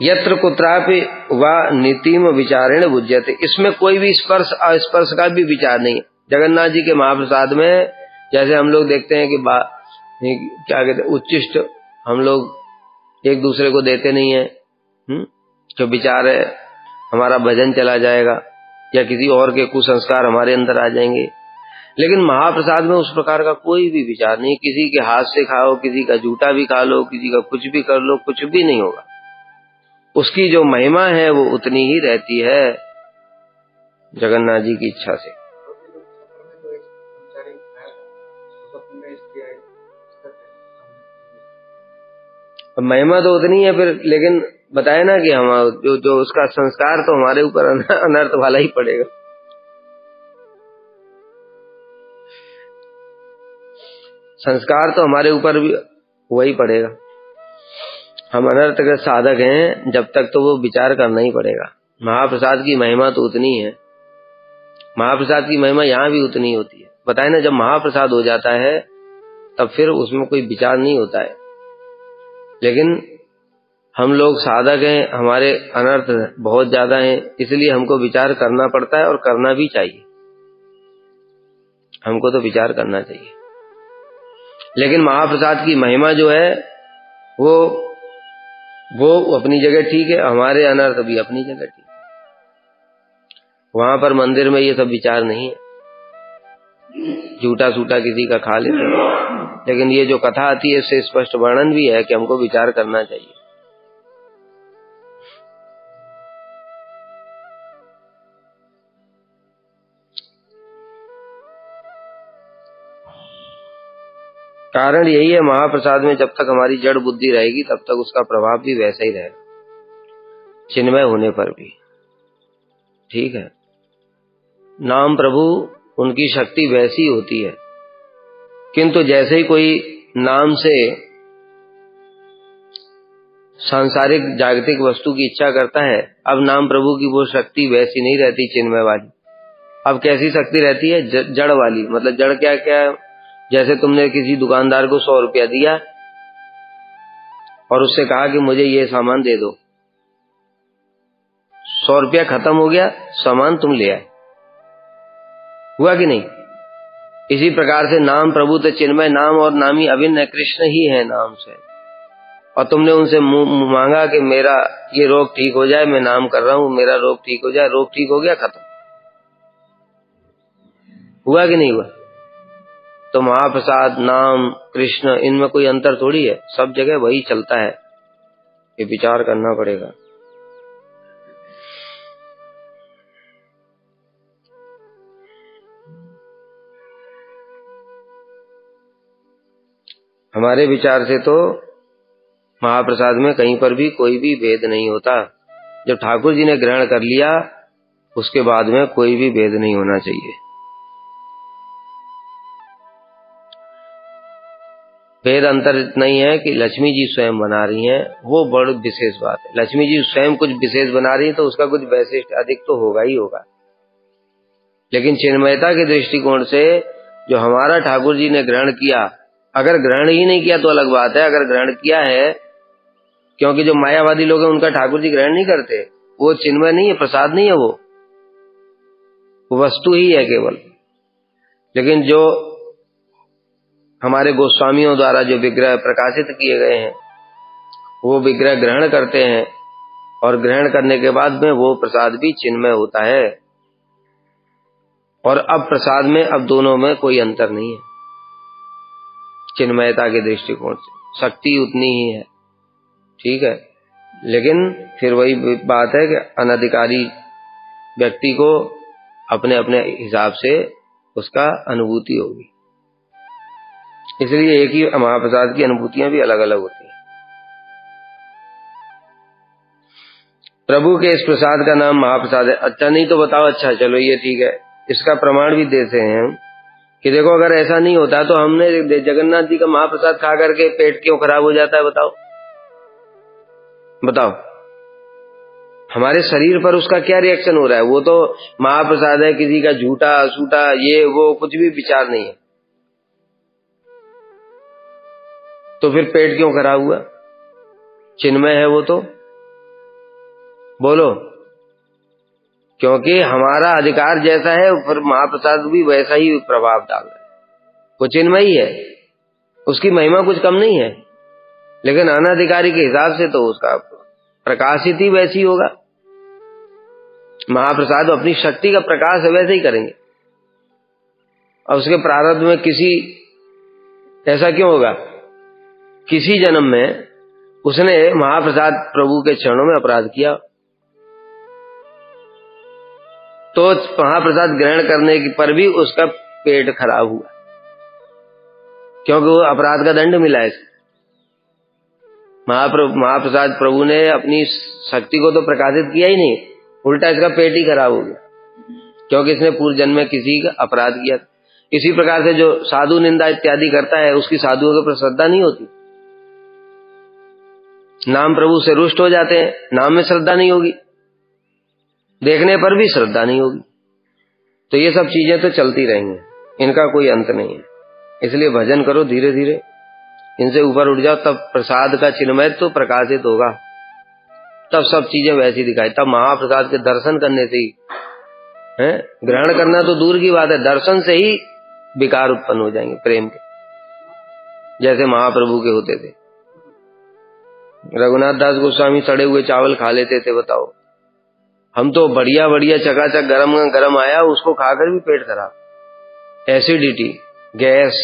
यत्र कुत्रापि वा नीतिम विचारेण भुज्यते, इसमें कोई भी स्पर्श अस्पर्श का भी विचार नहीं है। जगन्नाथ जी के महाप्रसाद में जैसे हम लोग देखते हैं कि क्या कहते हैं, उच्चिष्ट हम लोग एक दूसरे को देते नहीं है, जो विचार है हमारा भजन चला जाएगा या किसी और के कुसंस्कार हमारे अंदर आ जाएंगे। लेकिन महाप्रसाद में उस प्रकार का कोई भी विचार नहीं। किसी के हाथ से खाओ, किसी का जूठा भी खा लो, किसी का कुछ भी कर लो, कुछ भी नहीं होगा। उसकी जो महिमा है वो उतनी ही रहती है जगन्नाथ जी की इच्छा से। महिमा तो उतनी है फिर, लेकिन बताए ना कि हम जो उसका संस्कार तो हमारे ऊपर अनर्थ वाला ही पड़ेगा। संस्कार तो हमारे ऊपर भी वही पड़ेगा। हम अनर्थ के साधक हैं, जब तक तो वो विचार करना ही पड़ेगा। महाप्रसाद की महिमा तो उतनी है, महाप्रसाद की महिमा यहाँ भी उतनी होती है। बताए ना, जब महाप्रसाद हो जाता है तब फिर उसमें कोई विचार नहीं होता है। लेकिन हम लोग साधक हैं, हमारे अनर्थ बहुत ज्यादा हैं, इसलिए हमको विचार करना पड़ता है और करना भी चाहिए। हमको तो विचार करना चाहिए। लेकिन महाप्रसाद की महिमा जो है वो अपनी जगह ठीक है, हमारे अनर्थ भी अपनी जगह ठीक है। वहां पर मंदिर में ये सब विचार नहीं है, झूठा सूठा किसी का खा लेते हैं। लेकिन ये जो कथा आती है इससे स्पष्ट वर्णन भी है कि हमको विचार करना चाहिए। कारण यही है, महाप्रसाद में जब तक हमारी जड़ बुद्धि रहेगी तब तक उसका प्रभाव भी वैसा ही रहेगा, चिन्मय होने पर भी। ठीक है, नाम प्रभु उनकी शक्ति वैसी होती है, किंतु जैसे ही कोई नाम से सांसारिक जागतिक वस्तु की इच्छा करता है, अब नाम प्रभु की वो शक्ति वैसी नहीं रहती चिन्मय वाली। अब कैसी शक्ति रहती है? जड़ वाली। मतलब जड़ क्या क्या? जैसे तुमने किसी दुकानदार को 100 रुपया दिया और उससे कहा कि मुझे ये सामान दे दो, 100 रुपया खत्म हो गया, सामान तुम ले आए, हुआ कि नहीं? इसी प्रकार से नाम प्रभु तो चिन्मय, नाम और नामी अभिन्न कृष्ण ही है नाम से, और तुमने उनसे मांगा कि मेरा ये रोग ठीक हो जाए, मैं नाम कर रहा हूं, मेरा रोग ठीक हो जाए, रोग ठीक हो गया, खत्म। हुआ कि नहीं हुआ? तो महाप्रसाद, नाम, कृष्ण, इनमें कोई अंतर थोड़ी है, सब जगह वही चलता है। ये विचार करना पड़ेगा। हमारे विचार से तो महाप्रसाद में कहीं पर भी कोई भी भेद नहीं होता। जब ठाकुर जी ने ग्रहण कर लिया उसके बाद में कोई भी भेद नहीं होना चाहिए। भेद अंतर इतना ही है कि लक्ष्मी जी स्वयं बना रही हैं, वो बड़ी विशेष बात है। लक्ष्मी जी स्वयं कुछ विशेष बना रही है तो उसका कुछ वैशिष्ट अधिक तो होगा ही होगा, लेकिन चिन्मयता के दृष्टिकोण से जो हमारा ठाकुर जी ने ग्रहण किया, अगर ग्रहण ही नहीं किया तो अलग बात है, अगर ग्रहण किया है, क्योंकि जो मायावादी लोग हैं उनका ठाकुर जी ग्रहण नहीं करते, वो चिन्मय नहीं है, प्रसाद नहीं है, वो वस्तु ही है केवल। लेकिन जो हमारे गोस्वामियों द्वारा जो विग्रह प्रकाशित किए गए हैं वो विग्रह ग्रहण करते हैं, और ग्रहण करने के बाद में वो प्रसाद भी चिन्मय होता है। और अब प्रसाद में अब दोनों में कोई अंतर नहीं है, चिन्मयता के दृष्टिकोण से शक्ति उतनी ही है। ठीक है, लेकिन फिर वही बात है कि अनधिकारी व्यक्ति को अपने अपने हिसाब से उसका अनुभूति होगी, इसलिए एक ही महाप्रसाद की अनुभूतियां भी अलग अलग होती हैं। प्रभु के इस प्रसाद का नाम महाप्रसाद है। अच्छा, नहीं तो बताओ, अच्छा चलो ये ठीक है, इसका प्रमाण भी देते हैं हम कि देखो अगर ऐसा नहीं होता तो हमने जगन्नाथ जी का महाप्रसाद खा करके पेट क्यों खराब हो जाता है? बताओ बताओ, हमारे शरीर पर उसका क्या रिएक्शन हो रहा है? वो तो महाप्रसाद है, किसी का झूठा सूटा ये वो कुछ भी विचार नहीं है, तो फिर पेट क्यों खराब हुआ? चिन्मय है वो तो, बोलो। क्योंकि हमारा अधिकार जैसा है फिर महाप्रसाद भी वैसा ही प्रभाव डाल रहा है, वो चिन्मय ही है, उसकी महिमा कुछ कम नहीं है, लेकिन अनाधिकारी के हिसाब से तो उसका प्रकाशित ही वैसी होगा। महाप्रसाद अपनी शक्ति का प्रकाश है वैसे ही करेंगे, और उसके प्रारब्ध में किसी ऐसा क्यों होगा? किसी जन्म में उसने महाप्रसाद प्रभु के चरणों में अपराध किया तो महाप्रसाद ग्रहण करने पर भी उसका पेट खराब हुआ, क्योंकि वो अपराध का दंड मिला है। महाप्रसाद प्रभु ने अपनी शक्ति को तो प्रकाशित किया ही नहीं, उल्टा इसका पेट ही खराब हो गया, क्योंकि इसने पूर्व जन्म में किसी का अपराध किया। इसी प्रकार से जो साधु निंदा इत्यादि करता है उसकी साधुओं के ऊपर श्रद्धा नहीं होती, नाम प्रभु से रुष्ट हो जाते हैं, नाम में श्रद्धा नहीं होगी, देखने पर भी श्रद्धा नहीं होगी। तो ये सब चीजें तो चलती रहेंगी, इनका कोई अंत नहीं है। इसलिए भजन करो धीरे धीरे, इनसे ऊपर उठ जाओ, तब प्रसाद का चिन्मय तो प्रकाशित होगा, तब सब चीजें वैसी दिखाई। तब महाप्रसाद के दर्शन करने से ही है, ग्रहण करना तो दूर की बात है, दर्शन से ही विकार उत्पन्न हो जाएंगे प्रेम के, जैसे महाप्रभु के होते थे। रघुनाथ दास गोस्वामी सड़े हुए चावल खा लेते थे, बताओ। हम तो बढ़िया बढ़िया चकाचक गरम गरम आया उसको खाकर भी पेट खराब, एसिडिटी, गैस,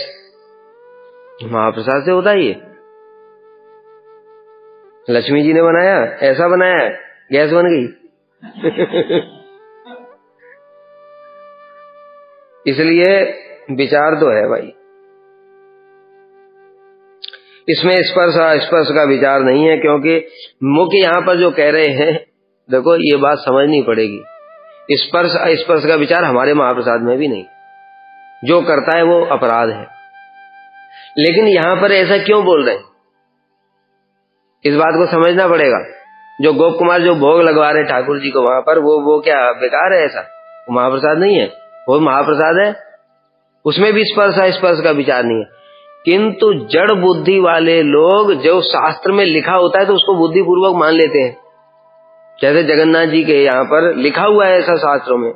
महाप्रसाद से होता ही है। लक्ष्मी जी ने बनाया, ऐसा बनाया, गैस बन गई। इसलिए विचार तो है भाई, इसमें स्पर्श का विचार नहीं है, क्योंकि मुख्य यहाँ पर जो कह रहे हैं, देखो ये बात समझनी पड़ेगी, स्पर्श अस्पर्श का विचार हमारे महाप्रसाद में भी नहीं, जो करता है वो अपराध है। लेकिन यहाँ पर ऐसा क्यों बोल रहे हैं, इस बात को समझना पड़ेगा। जो गोप कुमार जो भोग लगवा रहे ठाकुर जी को वहां पर, वो क्या बेकार है? ऐसा वो महाप्रसाद नहीं है, वो महाप्रसाद है, उसमें भी स्पर्श अस्पर्श का विचार नहीं है। किंतु जड़ बुद्धि वाले लोग, जो शास्त्र में लिखा होता है तो उसको बुद्धि पूर्वक मान लेते हैं। जैसे जगन्नाथ जी के यहाँ पर लिखा हुआ है ऐसा शास्त्रों में,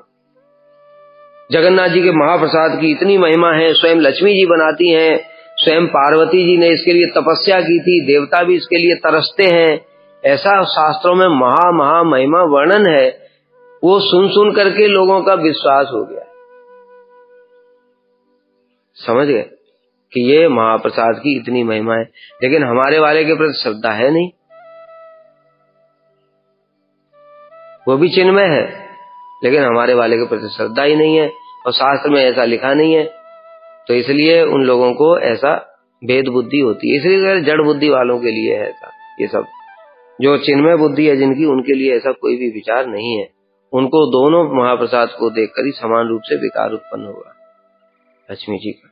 जगन्नाथ जी के महाप्रसाद की इतनी महिमा है, स्वयं लक्ष्मी जी बनाती हैं, स्वयं पार्वती जी ने इसके लिए तपस्या की थी, देवता भी इसके लिए तरसते हैं, ऐसा शास्त्रों में महा महिमा वर्णन है। वो सुन करके लोगों का विश्वास हो गया, समझ गए कि ये महाप्रसाद की इतनी महिमा है। लेकिन हमारे वाले के प्रति श्रद्धा है नहीं, वो भी चिन्मय है, लेकिन हमारे वाले के प्रति श्रद्धा ही नहीं है, और शास्त्र में ऐसा लिखा नहीं है, तो इसलिए उन लोगों को ऐसा भेद बुद्धि होती है। इसलिए जड़ बुद्धि वालों के लिए है ऐसा, ये सब जो चिन्मय बुद्धि है जिनकी, उनके लिए ऐसा कोई भी विचार नहीं है। उनको दोनों महाप्रसाद को देखकर ही समान रूप से विकार उत्पन्न होगा लक्ष्मी जी का।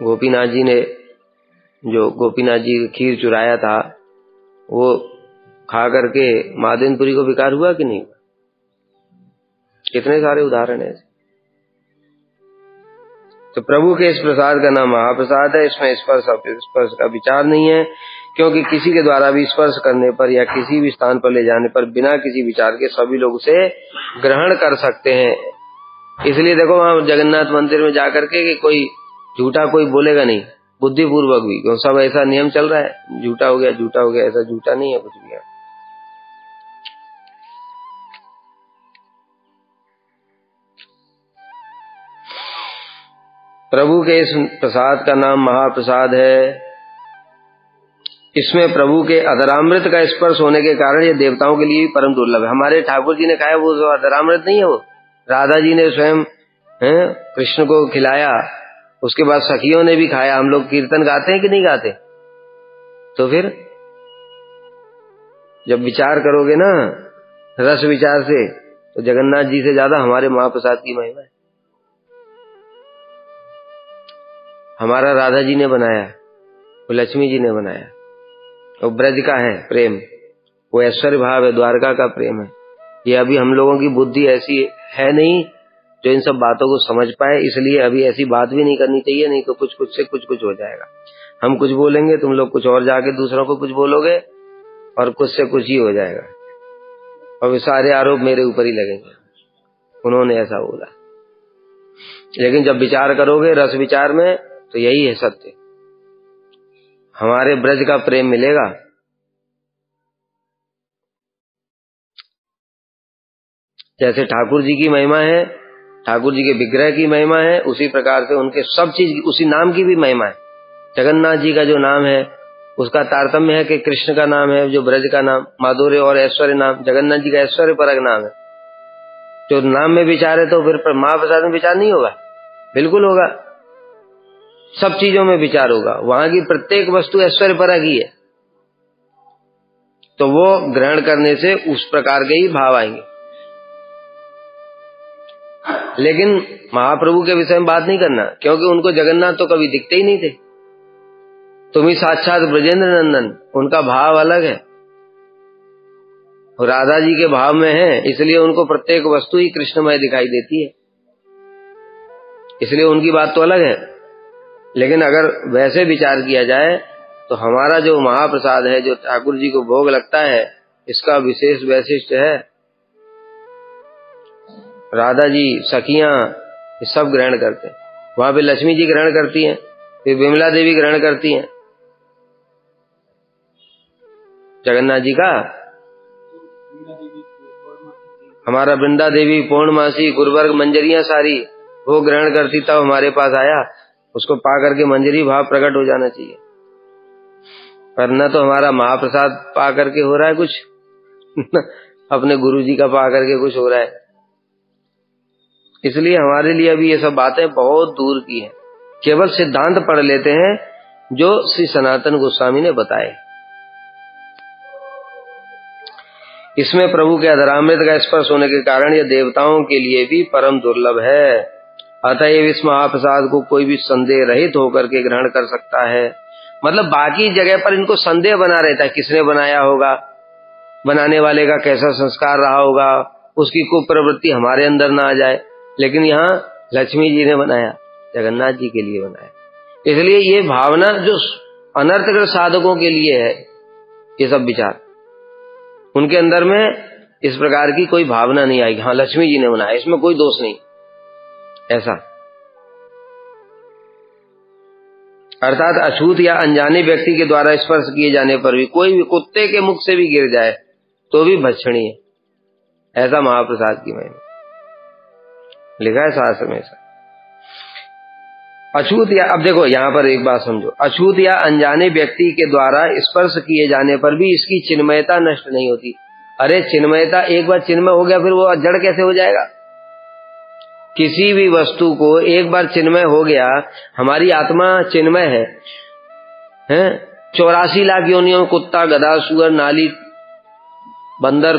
गोपीनाथ जी ने, जो गोपीनाथ जी खीर चुराया था, वो खा करके मादनपुरी को विकार हुआ कि नहीं हुआ? कितने सारे उदाहरण है। तो प्रभु के इस प्रसाद का नाम महाप्रसाद है, इसमें स्पर्श का विचार नहीं है, क्योंकि किसी के द्वारा भी स्पर्श करने पर या किसी भी स्थान पर ले जाने पर बिना किसी विचार के सभी लोग उसे ग्रहण कर सकते हैं। इसलिए देखो वहां जगन्नाथ मंदिर में जाकर के कोई झूठा कोई बोलेगा नहीं, बुद्धिपूर्वक भी, क्यों सब ऐसा नियम चल रहा है, झूठा हो गया, ऐसा झूठा नहीं है कुछ भी। प्रभु के इस प्रसाद का नाम महाप्रसाद है। इसमें प्रभु के अधरामृत का स्पर्श होने के कारण ये देवताओं के लिए भी परम दुर्लभ है। हमारे ठाकुर जी ने खाया वो अधरामृत नहीं है, वो राधा जी ने स्वयं कृष्ण को खिलाया, उसके बाद सखियों ने भी खाया। हम लोग कीर्तन गाते हैं कि नहीं गाते? तो फिर जब विचार करोगे ना रस विचार से, तो जगन्नाथ जी से ज्यादा हमारे महाप्रसाद की महिमा है। हमारा राधा जी ने बनाया, वो लक्ष्मी जी ने बनाया, वो ब्रज का है प्रेम, वो ऐश्वर्य भाव है, द्वारका का प्रेम है। ये अभी हम लोगों की बुद्धि ऐसी है नहीं जो इन सब बातों को समझ पाए, इसलिए अभी ऐसी बात भी नहीं करनी चाहिए, नहीं तो कुछ से कुछ हो जाएगा। हम कुछ बोलेंगे, तुम लोग कुछ और जाके दूसरों को कुछ बोलोगे, और कुछ से कुछ ही हो जाएगा, और वे सारे आरोप मेरे ऊपर ही लगेंगे, उन्होंने ऐसा बोला। लेकिन जब विचार करोगे रस विचार में, तो यही है सत्य, हमारे ब्रज का प्रेम मिलेगा। जैसे ठाकुर जी की महिमा है, ठाकुर जी के विग्रह की महिमा है, उसी प्रकार से उनके सब चीज, उसी नाम की भी महिमा है। जगन्नाथ जी का जो नाम है उसका तारतम्य है कि कृष्ण का नाम है, जो ब्रज का नाम, माधुर्य और ऐश्वर्य नाम, जगन्नाथ जी का ऐश्वर्य परक नाम है। जो नाम में विचार है तो फिर महाप्रसाद में विचार नहीं होगा? बिल्कुल होगा, सब चीजों में विचार होगा। वहां की प्रत्येक वस्तु ऐश्वर्य परक ही है, तो वो ग्रहण करने से उस प्रकार के ही भाव आएंगे। लेकिन महाप्रभु के विषय में बात नहीं करना, क्योंकि उनको जगन्नाथ तो कभी दिखते ही नहीं थे। तुम ही साक्षात ब्रजेंद्र नंदन, उनका भाव अलग है, राधा जी के भाव में है, इसलिए उनको प्रत्येक वस्तु ही कृष्णमय दिखाई देती है, इसलिए उनकी बात तो अलग है। लेकिन अगर वैसे विचार किया जाए तो हमारा जो महाप्रसाद है, जो ठाकुर जी को भोग लगता है, इसका विशेष वैशिष्ट है। राधा जी, सखियां, ये सब ग्रहण करते हैं। वहां पे लक्ष्मी जी ग्रहण करती हैं, फिर विमला देवी ग्रहण करती हैं जगन्नाथ जी का। हमारा वृंदा देवी, पूर्णमासी, गुरुवर्ग, मंजरियां सारी वो ग्रहण करती, तब हमारे पास आया। उसको पा करके मंजरी भाव प्रकट हो जाना चाहिए, पर न तो हमारा महाप्रसाद पा करके हो रहा है कुछ अपने गुरु जी का पा करके कुछ हो रहा है। इसलिए हमारे लिए अभी ये सब बातें बहुत दूर की हैं। केवल सिद्धांत पढ़ लेते हैं जो श्री सनातन गोस्वामी ने बताए। इसमें प्रभु के अधरामृत का स्पर्श होने के कारण यह देवताओं के लिए भी परम दुर्लभ है। अतएव इस महाप्रसाद को कोई भी संदेह रहित होकर के ग्रहण कर सकता है। मतलब बाकी जगह पर इनको संदेह बना रहता है, किसने बनाया होगा, बनाने वाले का कैसा संस्कार रहा होगा, उसकी कुप्रवृत्ति हमारे अंदर ना आ जाए। लेकिन यहाँ लक्ष्मी जी ने बनाया, जगन्नाथ जी के लिए बनाया। इसलिए ये भावना जो अनर्थग्रस्त साधकों के लिए है, ये सब विचार उनके अंदर में इस प्रकार की कोई भावना नहीं आएगी। हाँ, लक्ष्मी जी ने बनाया, इसमें कोई दोष नहीं, ऐसा। अर्थात अछूत या अनजाने व्यक्ति के द्वारा स्पर्श किए जाने पर भी, कोई भी कुत्ते के मुख से भी गिर जाए तो भी भक्षणीय है, ऐसा महाप्रसाद की महिमा लिखा है शास्त्र में। ऐसा अछूत या, अब देखो यहां पर एक बात समझो, अछूत या अनजाने व्यक्ति के द्वारा स्पर्श किए जाने पर भी इसकी चिन्मयता नष्ट नहीं होती। अरे चिन्मयता, एक बार चिन्मय हो गया फिर वो जड़ कैसे हो जाएगा? किसी भी वस्तु को एक बार चिन्मय हो गया, हमारी आत्मा चिन्मय है, 84 लाख योनियों में कुत्ता, गधा, सुअर, नाली, बंदर,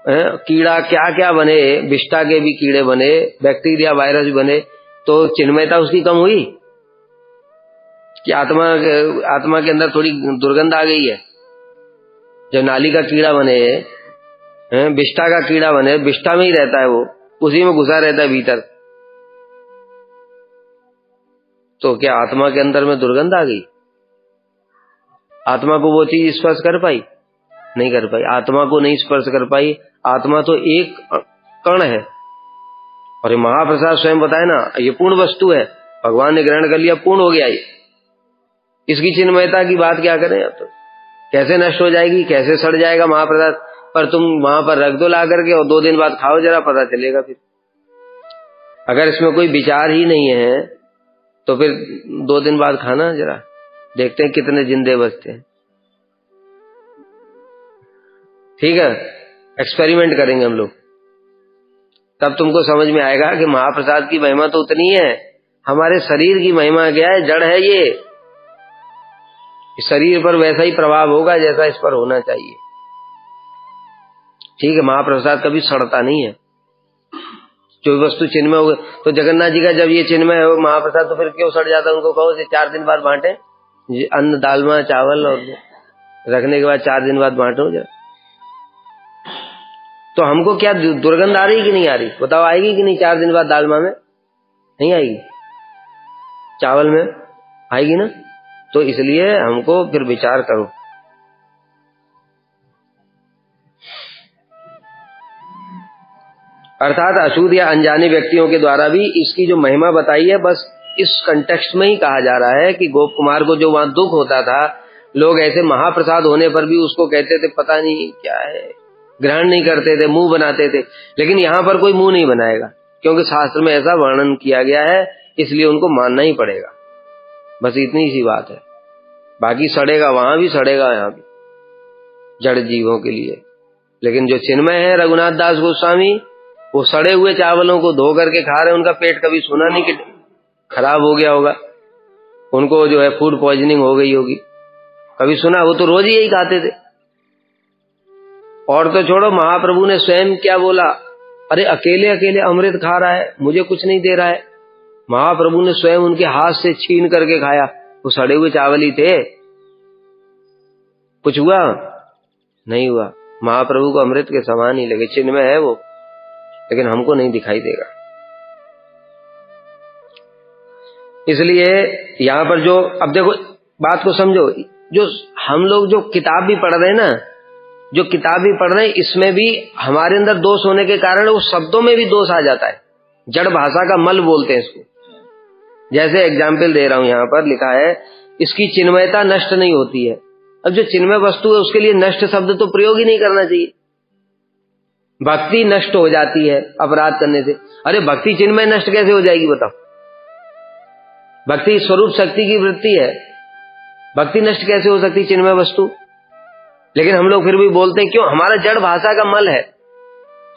कीड़ा, क्या क्या बने, विष्ठा के भी कीड़े बने, बैक्टीरिया, वायरस बने, तो चिन्मयता उसकी कम हुई कि आत्मा के अंदर थोड़ी दुर्गंध आ गई है? जब नाली का कीड़ा बने, विष्ठा का कीड़ा बने, विष्ठा में ही रहता है वो, उसी में घुसा रहता है भीतर, तो क्या आत्मा के अंदर में दुर्गंध आ गई? आत्मा को वो चीज स्पर्श कर पाई? नहीं कर पाई। आत्मा को नहीं स्पर्श कर पाई। आत्मा तो एक कण है, और ये महाप्रसाद स्वयं बताए ना, ये पूर्ण वस्तु है, भगवान ने ग्रहण कर लिया, पूर्ण हो गया ये। इसकी चिन्मयता की बात क्या करें? अब तो कैसे नष्ट हो जाएगी, कैसे सड़ जाएगा महाप्रसाद? पर तुम वहां पर रख दो ला करके, और 2 दिन बाद खाओ, जरा पता चलेगा फिर। अगर इसमें कोई विचार ही नहीं है तो फिर 2 दिन बाद खाना, जरा देखते हैं कितने जिंदे बचते हैं। ठीक है, एक्सपेरिमेंट करेंगे हम लोग, तब तुमको समझ में आएगा कि महाप्रसाद की महिमा तो उतनी है, हमारे शरीर की महिमा क्या है? जड़ है ये, शरीर पर वैसा ही प्रभाव होगा जैसा इस पर होना चाहिए। ठीक है, महाप्रसाद कभी सड़ता नहीं है। जो वस्तु चिन्मय हो गए, तो जगन्नाथ जी का जब ये चिन्मय हो महाप्रसाद, तो फिर क्यों सड़ जाता? उनको कहो 4 दिन बाद बांटे, अन्न, दालमा, चावल, और रखने के बाद 4 दिन बाद बांटो जरा। तो हमको क्या दुर्गंध आ रही कि नहीं आ रही? बताओ, आएगी कि नहीं 4 दिन बाद? दालमा में नहीं आएगी, चावल में आएगी ना? तो इसलिए हमको फिर विचार करो। अर्थात अशुद्ध या अनजाने व्यक्तियों के द्वारा भी इसकी जो महिमा बताई है, बस इस कंटेक्स्ट में ही कहा जा रहा है कि गोप कुमार को जो वहां दुख होता था, लोग ऐसे महाप्रसाद होने पर भी उसको कहते थे पता नहीं क्या है, ग्रहण नहीं करते थे, मुंह बनाते थे। लेकिन यहाँ पर कोई मुंह नहीं बनाएगा, क्योंकि शास्त्र में ऐसा वर्णन किया गया है, इसलिए उनको मानना ही पड़ेगा। बस इतनी सी बात है। बाकी सड़ेगा वहां भी, सड़ेगा यहाँ भी, जड़ जीवों के लिए। लेकिन जो चिन्मय है रघुनाथ दास गोस्वामी, वो सड़े हुए चावलों को धो करके खा रहे, उनका पेट कभी सुना नहीं कि खराब हो गया होगा, उनको जो है फूड पॉइजनिंग हो गई होगी, कभी सुना? वो तो रोज ही यही खाते थे। और तो छोड़ो, महाप्रभु ने स्वयं क्या बोला, अरे अकेले अकेले अमृत खा रहा है, मुझे कुछ नहीं दे रहा है। महाप्रभु ने स्वयं उनके हाथ से छीन करके खाया, वो सड़े हुए चावल ही थे। कुछ हुआ? नहीं हुआ। महाप्रभु को अमृत के समान ही लगे, चिन्मय है वो, लेकिन हमको नहीं दिखाई देगा। इसलिए यहां पर जो, अब देखो बात को समझो, जो हम लोग जो किताब भी पढ़ रहे हैं ना, जो किताब भी पढ़ रहे हैं, इसमें भी हमारे अंदर दोष होने के कारण उस शब्दों में भी दोष आ जाता है। जड़ भाषा का मल बोलते हैं इसको। जैसे एग्जाम्पल दे रहा हूं, यहां पर लिखा है इसकी चिन्मयता नष्ट नहीं होती है। अब जो चिन्मय वस्तु है उसके लिए नष्ट शब्द तो प्रयोग ही नहीं करना चाहिए। भक्ति नष्ट हो जाती है अपराध करने से। अरे भक्ति चिन्मय नष्ट कैसे हो जाएगी बताओ? भक्ति स्वरूप शक्ति की वृत्ति है, भक्ति नष्ट कैसे हो सकती चिन्मय वस्तु? लेकिन हम लोग फिर भी बोलते हैं, क्यों? हमारा जड़ भाषा का मल है,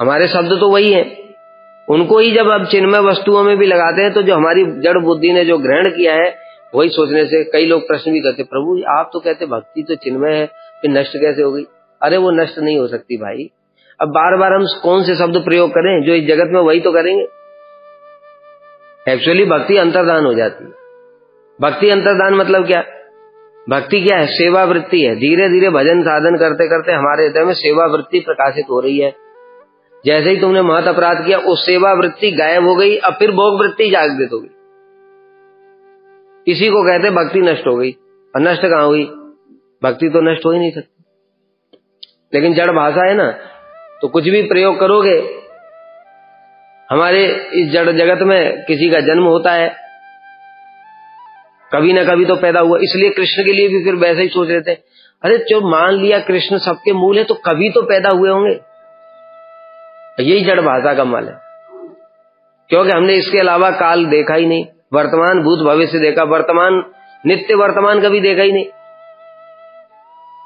हमारे शब्द तो वही है, उनको ही जब अब चिन्मय वस्तुओं में भी लगाते हैं तो जो हमारी जड़ बुद्धि ने जो ग्रहण किया है वही सोचने से कई लोग प्रश्न भी करते, प्रभु आप तो कहते भक्ति तो चिन्मय है, फिर नष्ट कैसे हो गई? अरे वो नष्ट नहीं हो सकती भाई। अब बार बार हम कौन से शब्द प्रयोग करें? जो इस जगत में वही तो करेंगे। एक्चुअली भक्ति अंतर्दान हो जाती है। भक्ति अंतर्दान मतलब क्या? भक्ति क्या है? सेवा वृत्ति है। धीरे धीरे भजन साधन करते करते हमारे हृदय में सेवा वृत्ति प्रकाशित हो रही है। जैसे ही तुमने महत अपराध किया, उस सेवा वृत्ति गायब हो गई, अब फिर भोग वृत्ति जागृत हो गई। इसी को कहते भक्ति नष्ट हो गई। और नष्ट कहाँ हुई? भक्ति तो नष्ट हो ही नहीं सकती। लेकिन जड़ भाषा है ना, तो कुछ भी प्रयोग करोगे। हमारे इस जड़ जगत में किसी का जन्म होता है, कभी ना कभी तो पैदा हुआ। इसलिए कृष्ण के लिए भी फिर वैसे ही सोच रहे थे, अरे जो मान लिया कृष्ण सबके मूल है तो कभी तो पैदा हुए होंगे। यही जड़ भाषा का मल है, क्योंकि हमने इसके अलावा काल देखा ही नहीं, वर्तमान भूत भविष्य देखा, वर्तमान नित्य वर्तमान कभी देखा ही नहीं,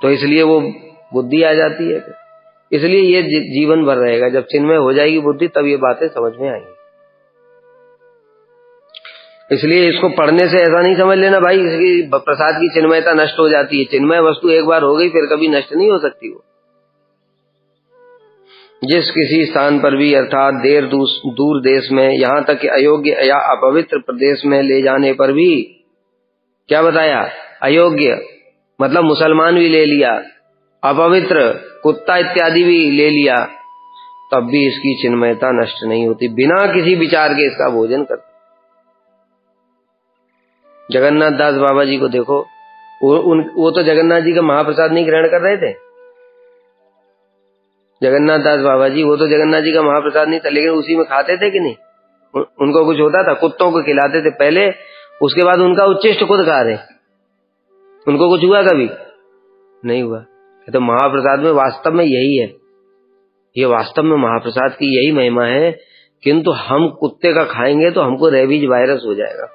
तो इसलिए वो बुद्धि आ जाती है। इसलिए ये जीवन भर रहेगा। जब चिन्मय हो जाएगी बुद्धि तब ये बातें समझ में आएंगी। इसलिए इसको पढ़ने से ऐसा नहीं समझ लेना भाई इसकी प्रसाद की चिन्मयता नष्ट हो जाती है। चिन्मय वस्तु एक बार हो गई फिर कभी नष्ट नहीं हो सकती। वो जिस किसी स्थान पर भी अर्थात देर दूर देश में, यहाँ तक कि अयोग्य या अपवित्र प्रदेश में ले जाने पर भी, क्या बताया? अयोग्य मतलब मुसलमान भी ले लिया, अपवित्र कुत्ता इत्यादि भी ले लिया, तब भी इसकी चिन्मयता नष्ट नहीं होती। बिना किसी विचार के इसका भोजन करते। जगन्नाथ दास बाबा जी को देखो, वो तो जगन्नाथ जी का महाप्रसाद नहीं ग्रहण कर रहे थे। जगन्नाथ दास बाबा जी वो तो जगन्नाथ जी का महाप्रसाद नहीं था, लेकिन उसी में खाते थे कि नहीं? उनको कुछ होता था? कुत्तों को खिलाते थे पहले, उसके बाद उनका उच्चिष्ट खुद खा रहे। उनको कुछ हुआ? कभी नहीं हुआ। तो महाप्रसाद में वास्तव में यही है, ये वास्तव में महाप्रसाद की यही महिमा है। किंतु हम कुत्ते का खाएंगे तो हमको रेबीज वायरस हो जाएगा,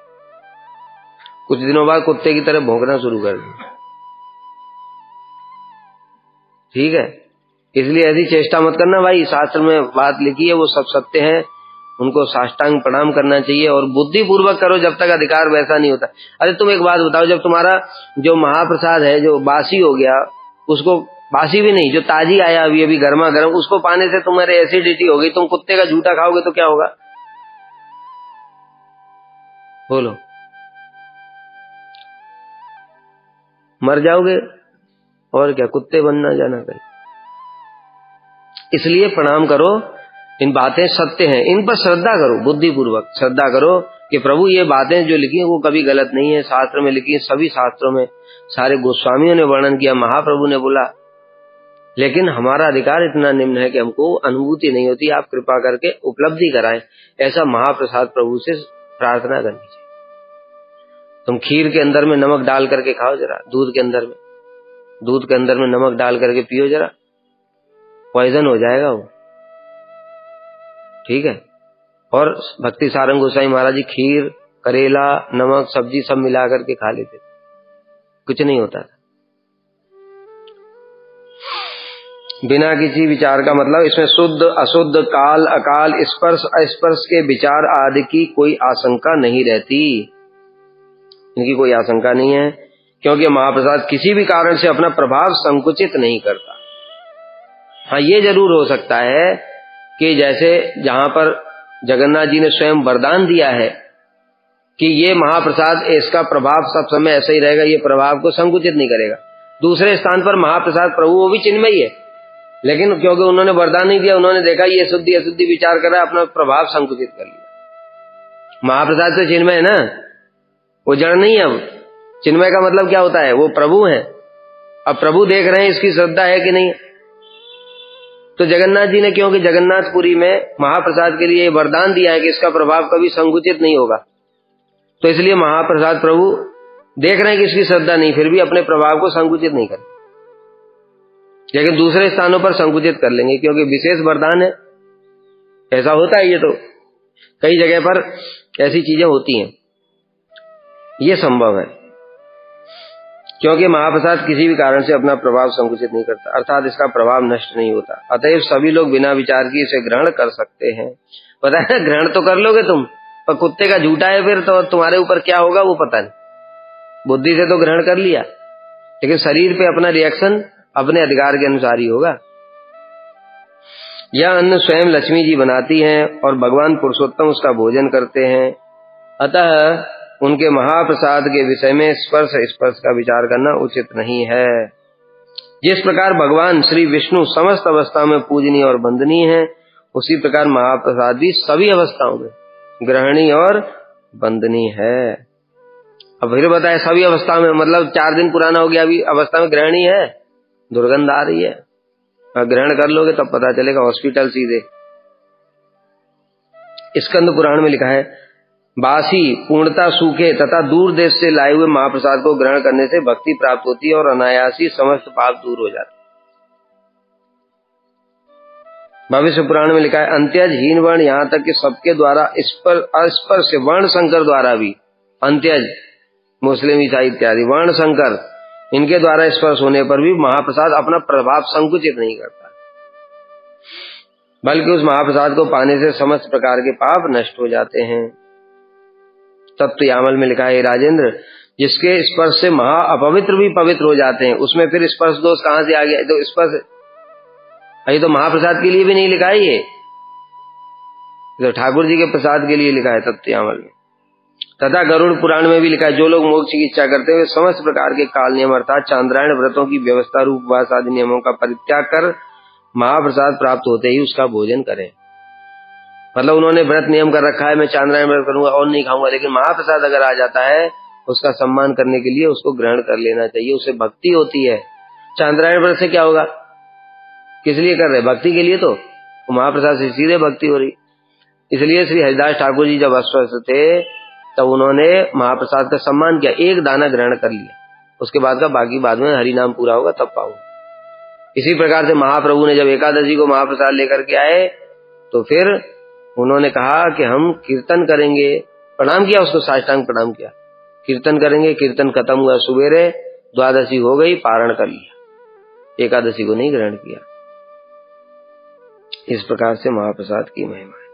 कुछ दिनों बाद कुत्ते की तरह भौंकना शुरू कर देंगे। ठीक है, इसलिए ऐसी चेष्टा मत करना भाई। शास्त्र में बात लिखी है वो सब सत्य है, उनको साष्टांग प्रणाम करना चाहिए और बुद्धि पूर्वक करो जब तक अधिकार वैसा नहीं होता। अरे तुम एक बात बताओ, जब तुम्हारा जो महाप्रसाद है जो बासी हो गया, उसको बासी भी नहीं, जो ताजी आया अभी अभी गर्मा गर्म, उसको पाने से तुम्हारे एसिडिटी हो गई, तुम कुत्ते का झूठा खाओगे तो क्या होगा? बोलो, मर जाओगे और क्या, कुत्ते बनना जाना कहीं। इसलिए प्रणाम करो, इन बातें सत्य हैं, इन पर श्रद्धा करो, बुद्धि पूर्वक श्रद्धा करो कि प्रभु ये बातें जो लिखी हैं वो कभी गलत नहीं है, शास्त्र में लिखी है, सभी शास्त्रों में सारे गोस्वामियों ने वर्णन किया, महाप्रभु ने बोला। लेकिन हमारा अधिकार इतना निम्न है कि हमको अनुभूति नहीं होती, आप कृपा करके उपलब्धि कराएं। ऐसा महाप्रसाद प्रभु से प्रार्थना करनी चाहिए। तुम खीर के अंदर में नमक डाल करके खाओ जरा, दूध के अंदर में नमक डाल करके पियो जरा, पॉइजन हो जाएगा वो। ठीक है। और भक्ति सारंग गोसाई महाराज जी खीर, करेला, नमक, सब्जी सब मिला करके खा लेते, कुछ नहीं होता था। बिना किसी विचार का मतलब इसमें शुद्ध अशुद्ध, काल अकाल, स्पर्श अस्पर्श के विचार आदि की कोई आशंका नहीं रहती, इनकी कोई आशंका नहीं है, क्योंकि महाप्रसाद किसी भी कारण से अपना प्रभाव संकुचित नहीं करता। हाँ, ये जरूर हो सकता है कि जैसे जहां पर जगन्नाथ जी ने स्वयं वरदान दिया है कि ये महाप्रसाद, इसका प्रभाव सब समय ऐसा ही रहेगा, ये प्रभाव को संकुचित नहीं करेगा। दूसरे स्थान पर महाप्रसाद प्रभु वो भी चिन्मयी है, लेकिन क्योंकि उन्होंने वरदान नहीं दिया, उन्होंने देखा ये शुद्धि अशुद्धि विचार कर रहा है, अपना प्रभाव संकुचित कर लिया। महाप्रसाद तो चिन्मय है ना, वो जड़ नहीं है। अब चिन्मय का मतलब क्या होता है? वो प्रभु है। अब प्रभु देख रहे हैं, इसकी श्रद्धा है कि नहीं। तो जगन्नाथ जी ने, क्योंकि जगन्नाथपुरी में महाप्रसाद के लिए वरदान दिया है कि इसका प्रभाव कभी संकुचित नहीं होगा, तो इसलिए महाप्रसाद प्रभु देख रहे हैं कि इसकी श्रद्धा नहीं, फिर भी अपने प्रभाव को संकुचित नहीं करते। लेकिन दूसरे स्थानों पर संकुचित कर लेंगे, क्योंकि विशेष वरदान है। ऐसा होता है, ये तो कई जगह पर ऐसी चीजें होती हैं। ये संभव है, क्योंकि महाप्रसाद किसी भी कारण से अपना प्रभाव संकुचित नहीं करता, अर्थात इसका प्रभाव नष्ट नहीं होता। अतएव सभी लोग बिना विचार किए इसे ग्रहण कर सकते हैं। पता है, ग्रहण तो कर लोगे तुम, पर कुत्ते का झूठा है फिर तो तुम्हारे ऊपर क्या होगा वो पता नहीं। बुद्धि से तो ग्रहण कर लिया, लेकिन शरीर पे अपना रिएक्शन अपने अधिकार के अनुसार ही होगा। यह अन्न स्वयं लक्ष्मी जी बनाती हैं और भगवान पुरुषोत्तम उसका भोजन करते हैं। अतः उनके महाप्रसाद के विषय में स्पर्श का विचार करना उचित नहीं है। जिस प्रकार भगवान श्री विष्णु समस्त अवस्था में पूजनीय और वंदनीय है, उसी प्रकार महाप्रसाद भी सभी अवस्थाओं में ग्रहणीय और वंदनीय है। अब फिर बताए सभी अवस्था में, मतलब 4 दिन पुराना हो गया, अभी अवस्था में ग्रहणीय है, दुर्गंध आ रही है, ग्रहण कर लोगे तब पता चलेगा, हॉस्पिटल सीधे। स्कंद पुराण में लिखा है, बासी पूर्णता सूखे तथा दूर देश से लाए हुए महाप्रसाद को ग्रहण करने से भक्ति प्राप्त होती है और अनायासी समस्त पाप दूर हो जाते। भविष्य पुराण में लिखा है, अंत्यज हीन वर्ण यहाँ तक कि सबके द्वारा अस्पर्श वर्ण संकर द्वारा भी, अंत्यज मुस्लिम ईसाई इत्यादि वर्ण संकर, इनके द्वारा स्पर्श होने पर भी महाप्रसाद अपना प्रभाव संकुचित नहीं करता, बल्कि उस महाप्रसाद को पाने से समस्त प्रकार के पाप नष्ट हो जाते हैं। तत्व यामल में लिखा है, राजेंद्र, जिसके स्पर्श से महा अपवित्र भी पवित्र हो जाते हैं, उसमें फिर स्पर्श दोष कहां से आ गया? तो स्पर्श, ये तो महाप्रसाद के लिए भी नहीं लिखा है, ये तो ठाकुर जी के प्रसाद के लिए लिखा है तत्व यामल में। तथा गरुड़ पुराण में भी लिखा है, जो लोग मोक्ष की इच्छा करते हुए समस्त प्रकार के काल नियम अर्थात चांद्रायण व्रतों की व्यवस्था रूप उपवास आदि नियमों का परित्याग कर महाप्रसाद प्राप्त होते ही उसका भोजन करें। मतलब उन्होंने व्रत नियम कर रखा है, मैं चांद्रायण व्रत करूंगा और नहीं खाऊंगा, लेकिन महाप्रसाद अगर आ जाता है उसका सम्मान करने के लिए उसको ग्रहण कर लेना चाहिए, उससे भक्ति होती है। चांद्रायण व्रत से क्या होगा, किस लिए कर रहे? भक्ति के लिए, तो महाप्रसाद से सीधे भक्ति हो रही। इसलिए श्री हरिदास ठाकुर जी जब अस्वस्थ थे तब उन्होंने महाप्रसाद का सम्मान किया, एक दाना ग्रहण कर लिया, उसके बाद का बाकी बाद में हरि नाम पूरा होगा तब पाऊंगा। इसी प्रकार से महाप्रभु ने जब एकादशी को महाप्रसाद लेकर के आए तो फिर उन्होंने कहा कि हम कीर्तन करेंगे, प्रणाम किया उसको, साष्टांग प्रणाम किया, कीर्तन करेंगे। कीर्तन खत्म हुआ, सुबेरे द्वादशी हो गई, पारण कर लिया, एकादशी को नहीं ग्रहण किया। इस प्रकार से महाप्रसाद की महिमा है।